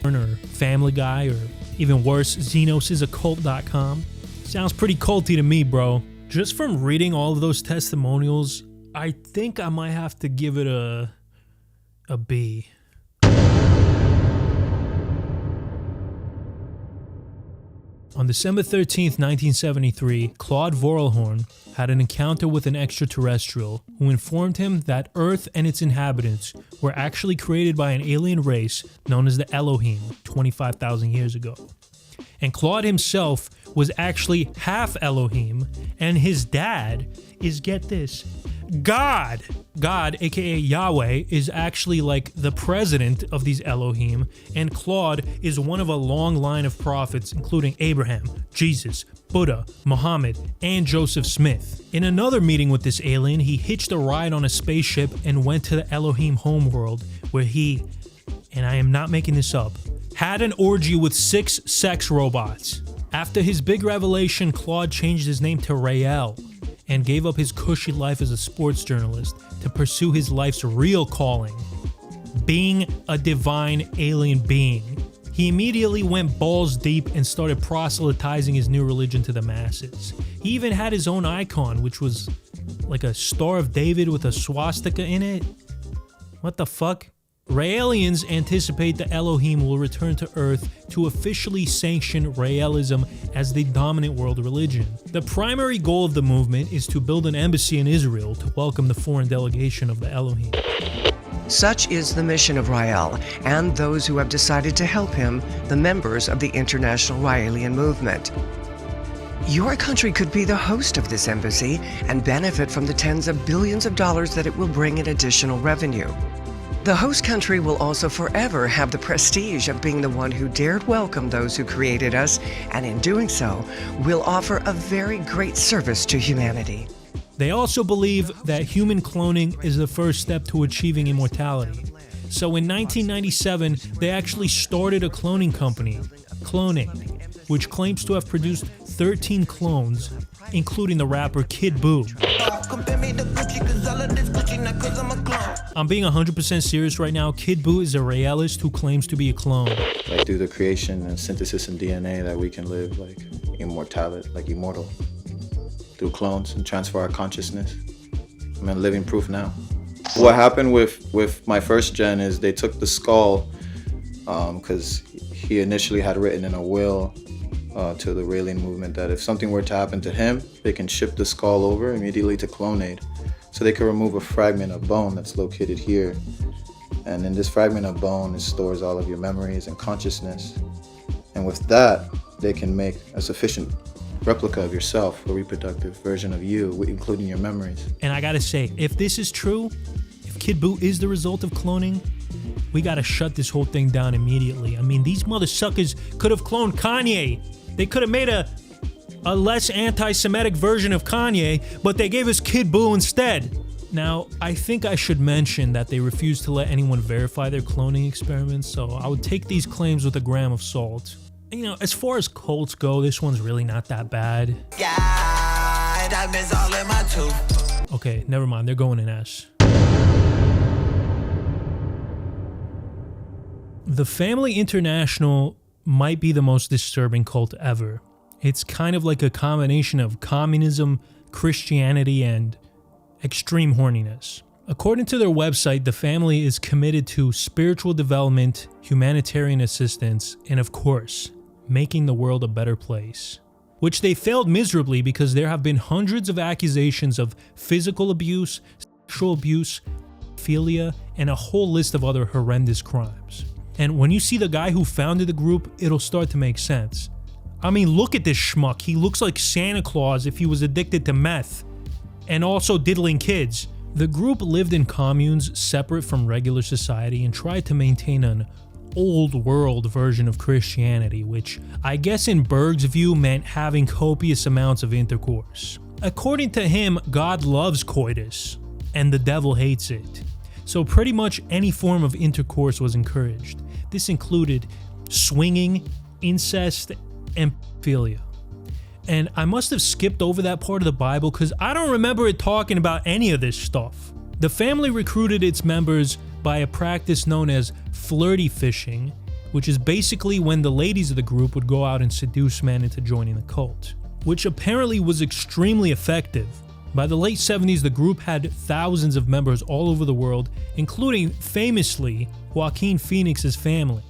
porn or Family Guy, or even worse, XenosIsACult.com. Sounds pretty culty to me, bro. Just from reading all of those testimonials, I think I might have to give it a B. On December 13th, 1973, Claude Vorelhorn had an encounter with an extraterrestrial who informed him that Earth and its inhabitants were actually created by an alien race known as the Elohim 25,000 years ago. And Claude himself was actually half Elohim, and his dad is, get this, God, aka Yahweh, is actually like the president of these Elohim, and Claude is one of a long line of prophets including Abraham, Jesus, Buddha, Muhammad, and Joseph Smith. In another meeting with this alien, he hitched a ride on a spaceship and went to the Elohim homeworld, where he, and I am not making this up, had an orgy with 6 sex robots. After his big revelation, Claude changed his name to Rael and gave up his cushy life as a sports journalist to pursue his life's real calling, being a divine alien being. He immediately went balls deep and started proselytizing his new religion to the masses. He even had his own icon, which was like a Star of David with a swastika in it. What the fuck? Raelians anticipate the Elohim will return to Earth to officially sanction Raelism as the dominant world religion. The primary goal of the movement is to build an embassy in Israel to welcome the foreign delegation of the Elohim. Such is the mission of Rael and those who have decided to help him, the members of the International Raelian Movement. Your country could be the host of this embassy and benefit from the tens of billions of dollars that it will bring in additional revenue. The host country will also forever have the prestige of being the one who dared welcome those who created us, and in doing so, will offer a very great service to humanity. They also believe that human cloning is the first step to achieving immortality. So in 1997, they actually started a cloning company, Cloning, which claims to have produced 13 clones, including the rapper Kid Buu. I'm being 100% serious right now. Kid Buu is a Raelist who claims to be a clone. Like through the creation and synthesis in DNA that we can live like immortal. Through clones and transfer our consciousness. I'm a living proof now. What happened with my first gen is they took the skull because he initially had written in a will to the Raelian movement that if something were to happen to him, they can ship the skull over immediately to Clonaid. So they can remove a fragment of bone that's located here. And in this fragment of bone, it stores all of your memories and consciousness. And with that, they can make a sufficient replica of yourself, a reproductive version of you, including your memories. And I gotta say, if this is true, if Kid Buu is the result of cloning, we gotta shut this whole thing down immediately. I mean, these mothersuckers could have cloned Kanye. They could have made a less anti-Semitic version of Kanye, but they gave us Kid Buu instead. Now, I think I should mention that they refuse to let anyone verify their cloning experiments, so I would take these claims with a gram of salt. You know, as far as cults go, this one's really not that bad. diamonds all in my tooth. Okay, never mind. They're going in S. The Family International might be the most disturbing cult ever. It's kind of like a combination of communism, Christianity, and extreme horniness. According to their website, the family is committed to spiritual development, humanitarian assistance, and of course, making the world a better place. Which they failed miserably because there have been hundreds of accusations of physical abuse, sexual abuse, pedophilia, and a whole list of other horrendous crimes. And when you see the guy who founded the group, it'll start to make sense. I mean, look at this schmuck. He looks like Santa Claus if he was addicted to meth and also diddling kids. The group lived in communes separate from regular society and tried to maintain an old world version of Christianity, which I guess in Berg's view meant having copious amounts of intercourse. According to him, God loves coitus and the devil hates it. So pretty much any form of intercourse was encouraged. This included swinging, incest, and pedophilia. And I must have skipped over that part of the Bible because I don't remember it talking about any of this stuff. The family recruited its members by a practice known as flirty fishing, which is basically when the ladies of the group would go out and seduce men into joining the cult, which apparently was extremely effective. By the late 70s, the group had thousands of members all over the world, including, famously, Joaquin Phoenix's family.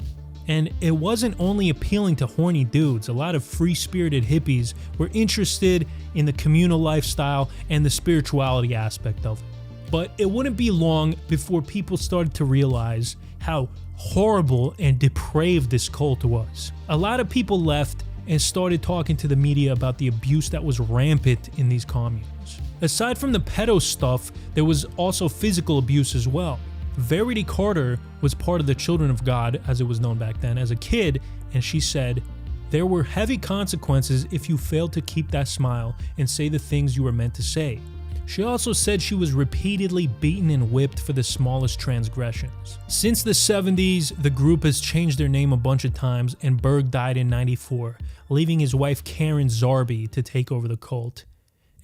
And it wasn't only appealing to horny dudes. A lot of free-spirited hippies were interested in the communal lifestyle and the spirituality aspect of it. But it wouldn't be long before people started to realize how horrible and depraved this cult was. A lot of people left and started talking to the media about the abuse that was rampant in these communes. Aside from the pedo stuff, there was also physical abuse as well. Verity Carter was part of the Children of God, as it was known back then, as a kid, and she said, "There were heavy consequences if you failed to keep that smile and say the things you were meant to say." She also said she was repeatedly beaten and whipped for the smallest transgressions. Since the 70s, the group has changed their name a bunch of times, and Berg died in '94, leaving his wife Karen Zarby to take over the cult.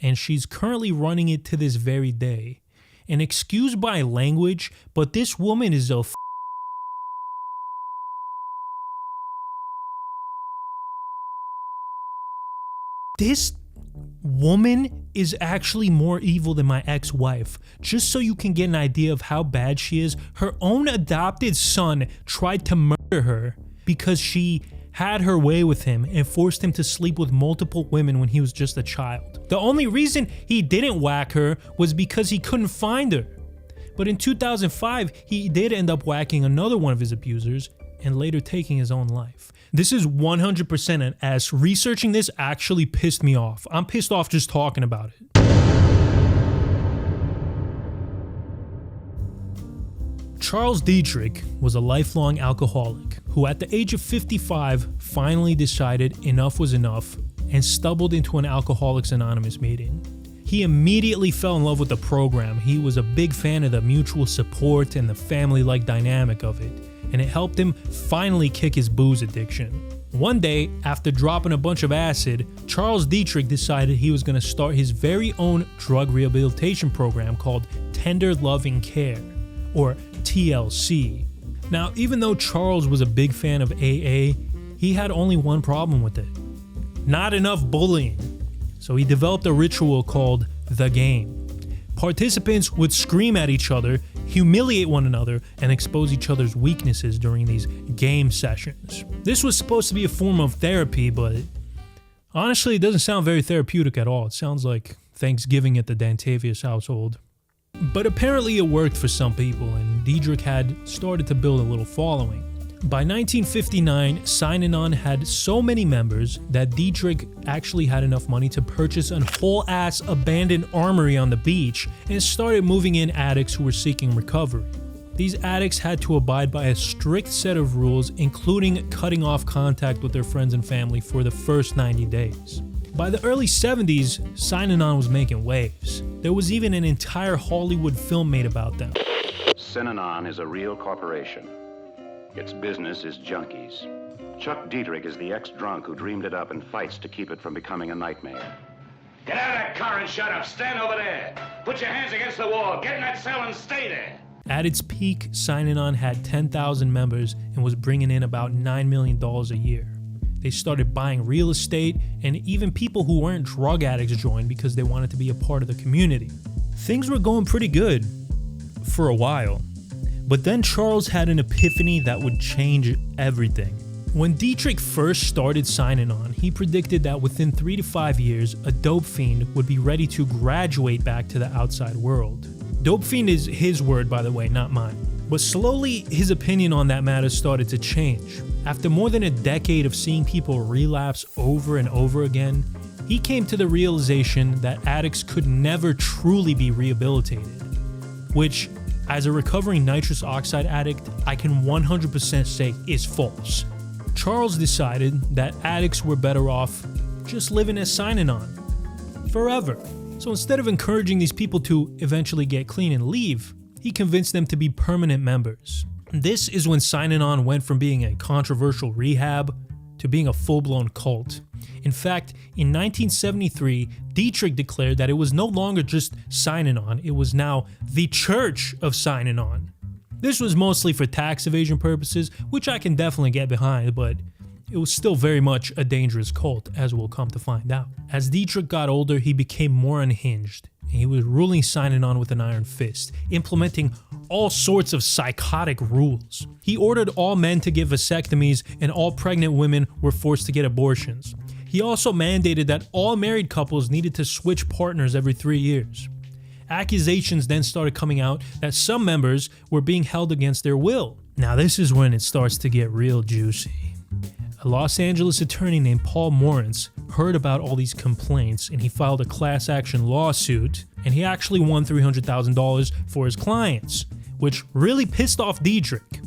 And she's currently running it to this very day. And excuse my language, but this woman is a This woman is actually more evil than my ex-wife. Just so you can get an idea of how bad she is, her own adopted son tried to murder her because she had her way with him and forced him to sleep with multiple women when he was just a child. The only reason he didn't whack her was because he couldn't find her. But in 2005, he did end up whacking another one of his abusers and later taking his own life. This is 100% an S. Researching this actually pissed me off. I'm pissed off just talking about it. Charles Dietrich was a lifelong alcoholic who at the age of 55 finally decided enough was enough and stumbled into an Alcoholics Anonymous meeting. He immediately fell in love with the program. He was a big fan of the mutual support and the family-like dynamic of it, and it helped him finally kick his booze addiction. One day, after dropping a bunch of acid, Charles Dietrich decided he was going to start his very own drug rehabilitation program called Tender Loving Care, or TLC. Now, even though Charles was a big fan of AA, he had only one problem with it: not enough bullying. So he developed a ritual called The Game. Participants would scream at each other, humiliate one another, and expose each other's weaknesses during these game sessions. This was supposed to be a form of therapy, but honestly, it doesn't sound very therapeutic at all. It sounds like Thanksgiving at the Dantavius household. But apparently it worked for some people, and Dietrich had started to build a little following. By 1959, Synanon had so many members that Dietrich actually had enough money to purchase a whole-ass abandoned armory on the beach and started moving in addicts who were seeking recovery. These addicts had to abide by a strict set of rules, including cutting off contact with their friends and family for the first 90 days. By the early 70s, Synanon was making waves. There was even an entire Hollywood film made about them. Synanon is a real corporation. Its business is junkies. Chuck Dietrich is the ex-drunk who dreamed it up and fights to keep it from becoming a nightmare. Get out of that car and shut up. Stand over there. Put your hands against the wall. Get in that cell and stay there. At its peak, Synanon had 10,000 members and was bringing in about $9 million a year. They started buying real estate, and even people who weren't drug addicts joined because they wanted to be a part of the community. Things were going pretty good for a while. But then Charles had an epiphany that would change everything. When Dietrich first started Synanon, he predicted that within 3 to 5 years, a dope fiend would be ready to graduate back to the outside world. Dope fiend is his word, by the way, not mine. But slowly, his opinion on that matter started to change. After more than a decade of seeing people relapse over and over again, he came to the realization that addicts could never truly be rehabilitated. Which, as a recovering nitrous oxide addict, I can 100% say is false. Charles decided that addicts were better off just living as Synanon forever. So instead of encouraging these people to eventually get clean and leave, he convinced them to be permanent members. This is when Synanon went from being a controversial rehab to being a full-blown cult. In fact, in 1973, Dietrich declared that it was no longer just Synanon, it was now the Church of Synanon. This was mostly for tax evasion purposes, which I can definitely get behind, but it was still very much a dangerous cult, as we'll come to find out. As Dietrich got older, he became more unhinged, and he was ruling Synanon with an iron fist, implementing all sorts of psychotic rules. He ordered all men to get vasectomies, and all pregnant women were forced to get abortions. He also mandated that all married couples needed to switch partners every 3 years. Accusations then started coming out that some members were being held against their will. Now this is when it starts to get real juicy. A Los Angeles attorney named Paul Morantz heard about all these complaints, and he filed a class action lawsuit, and he actually won $300,000 for his clients, which really pissed off Dietrich.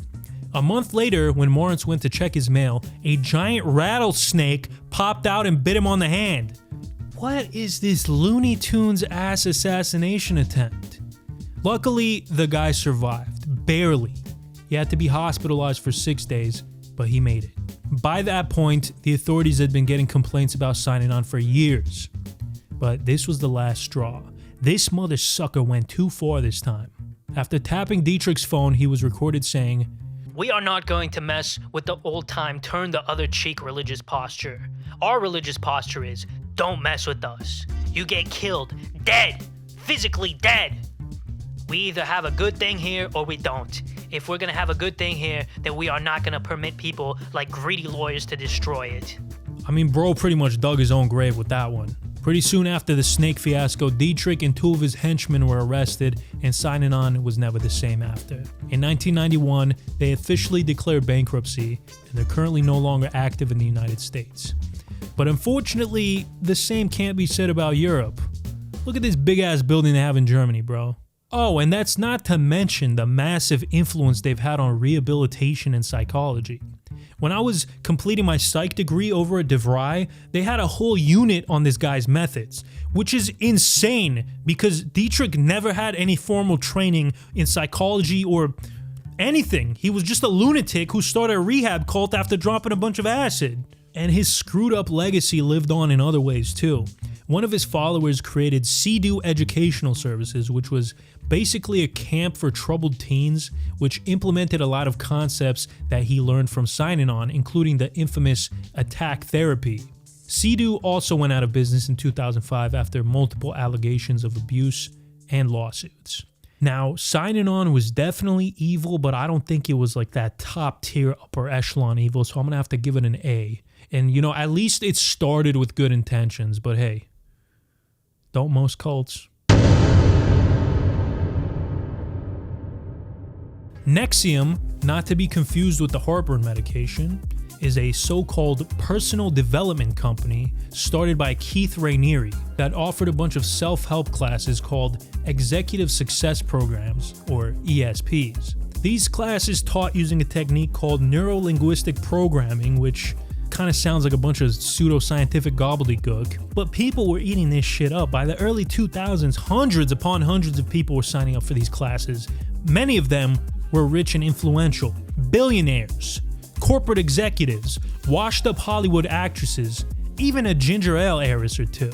A month later, when Morantz went to check his mail, a giant rattlesnake popped out and bit him on the hand. What is this Looney Tunes ass assassination attempt? Luckily, the guy survived, barely. He had to be hospitalized for 6 days, but he made it. By that point, the authorities had been getting complaints about Synanon for years. But this was the last straw. This mother sucker went too far this time. After tapping Dietrich's phone, he was recorded saying, "We are not going to mess with the old-time turn the other cheek religious posture. Our religious posture is, don't mess with us. You get killed, dead, physically dead. We either have a good thing here or we don't. If we're gonna have a good thing here, then we are not gonna permit people like greedy lawyers to destroy it." I mean, bro pretty much dug his own grave with that one. Pretty soon after the snake fiasco, Dietrich and 2 of his henchmen were arrested, and Synanon was never the same after. In 1991, they officially declared bankruptcy, and they're currently no longer active in the United States. But unfortunately, the same can't be said about Europe. Look at this big-ass building they have in Germany, bro. Oh, and that's not to mention the massive influence they've had on rehabilitation and psychology. When I was completing my psych degree over at DeVry, they had a whole unit on this guy's methods, which is insane because Dietrich never had any formal training in psychology or anything. He was just a lunatic who started a rehab cult after dropping a bunch of acid. And his screwed up legacy lived on in other ways too. One of his followers created Sea-Doo Educational Services, which was basically a camp for troubled teens, which implemented a lot of concepts that he learned from Synanon, including the infamous attack therapy. Sea-Doo also went out of business in 2005 after multiple allegations of abuse and lawsuits. Now, Synanon was definitely evil, but I don't think it was like that top tier upper echelon evil, so I'm gonna have to give it an A. And you know, at least it started with good intentions, but hey, don't most cults? NXIVM, not to be confused with the heartburn medication, is a so-called personal development company started by Keith Raniere that offered a bunch of self-help classes called Executive Success Programs, or ESPs. These classes taught using a technique called neuro-linguistic programming, which kind of sounds like a bunch of pseudoscientific gobbledygook, but people were eating this shit up. By the early 2000s, hundreds upon hundreds of people were signing up for these classes. Many of them were rich and influential, billionaires, corporate executives, washed up Hollywood actresses, even a ginger ale heiress or two.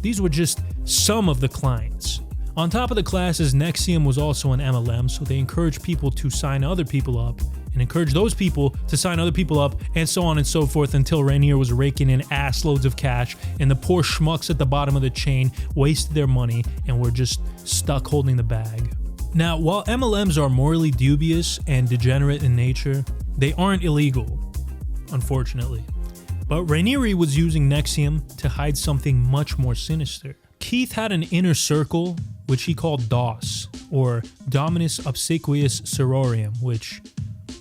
These were just some of the clients. On top of the classes, NXIVM was also an MLM, so they encouraged people to sign other people up and encourage those people to sign other people up, and so on and so forth, until Rainier was raking in ass loads of cash, and the poor schmucks at the bottom of the chain wasted their money and were just stuck holding the bag. Now, while MLMs are morally dubious and degenerate in nature, they aren't illegal, unfortunately. But Rainieri was using NXIVM to hide something much more sinister. Keith had an inner circle, which he called DOS, or Dominus Obsequious Sororium, which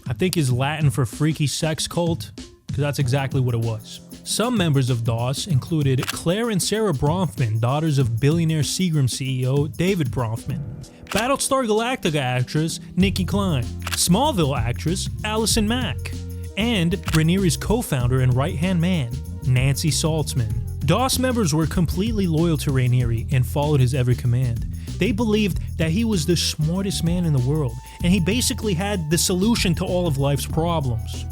I think is Latin for freaky sex cult, because that's exactly what it was. Some members of DOS included Claire and Sarah Bronfman, daughters of billionaire Seagram CEO David Bronfman, Battlestar Galactica actress Nikki Klein, Smallville actress Allison Mack, and Rainieri's co-founder and right-hand man, Nancy Saltzman. DOS members were completely loyal to Rainieri and followed his every command. They believed that he was the smartest man in the world, and he basically had the solution to all of life's problems.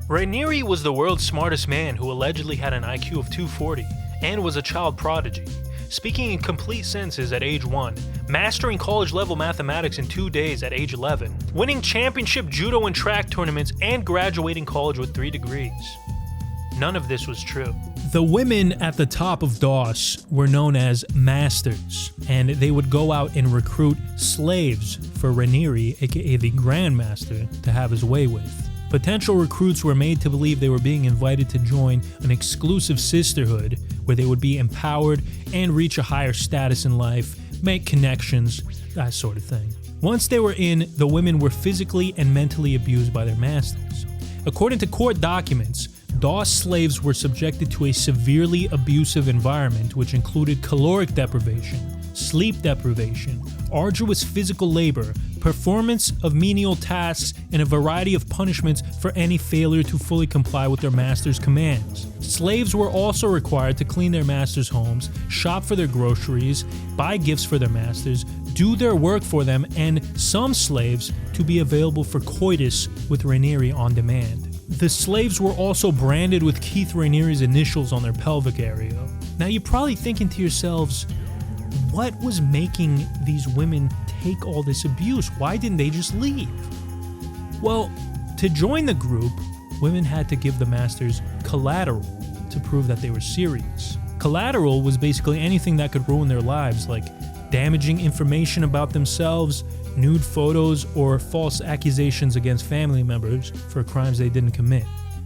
Rainieri was the world's smartest man who allegedly had an IQ of 240 and was a child prodigy, speaking in complete sentences at age 1, mastering college-level mathematics in 2 days at age 11, winning championship judo and track tournaments, and graduating college with 3 degrees. None of this was true. The women at the top of DOS were known as masters, and they would go out and recruit slaves for Rainieri, aka the Grandmaster, to have his way with. Potential recruits were made to believe they were being invited to join an exclusive sisterhood where they would be empowered and reach a higher status in life, make connections, that sort of thing. Once they were in, the women were physically and mentally abused by their masters. According to court documents, DOS slaves were subjected to a severely abusive environment, which included caloric deprivation, sleep deprivation, arduous physical labor, performance of menial tasks, and a variety of punishments for any failure to fully comply with their master's commands. Slaves were also required to clean their master's homes, shop for their groceries, buy gifts for their masters, do their work for them, and some slaves to be available for coitus with Rainieri on demand. The slaves were also branded with Keith Rainieri's initials on their pelvic area. Now you're probably thinking to yourselves, what was making these women take all this abuse? Why didn't they just leave? Well, to join the group, women had to give the masters collateral to prove that they were serious. Collateral was basically anything that could ruin their lives, like damaging information about themselves, nude photos, or false accusations against family members for crimes they didn't commit.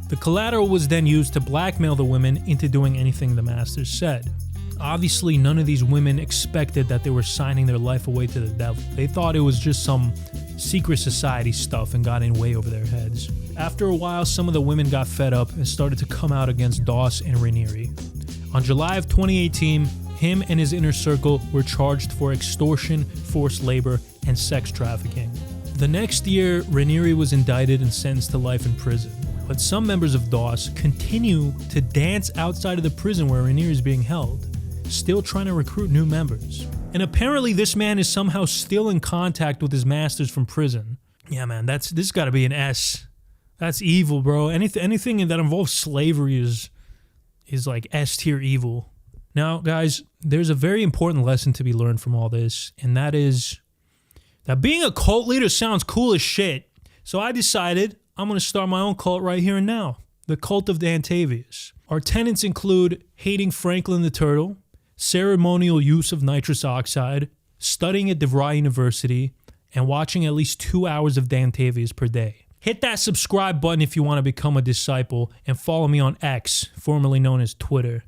The collateral was then used to blackmail the women into doing anything the masters said. Obviously, none of these women expected that they were signing their life away to the devil. They thought it was just some secret society stuff and got in way over their heads. After a while, some of the women got fed up and started to come out against Doss and Rainieri. On July of 2018, him and his inner circle were charged for extortion, forced labor, and sex trafficking. The next year, Rainieri was indicted and sentenced to life in prison. But some members of DOS continue to dance outside of the prison where Rainieri is being held, still trying to recruit new members. And apparently this man is somehow still in contact with his masters from prison. Yeah, man, this got to be an S. That's evil, bro. Anything that involves slavery is like S-tier evil. Now, guys, there's a very important lesson to be learned from all this, and that is that being a cult leader sounds cool as shit. So I decided I'm going to start my own cult right here and now. The cult of Dantavius. Our tenets include hating Franklin the Turtle, ceremonial use of nitrous oxide, studying at DeVry University, and watching at least 2 hours of Dantavius per day. Hit that subscribe button if you want to become a disciple, and follow me on X, formerly known as Twitter.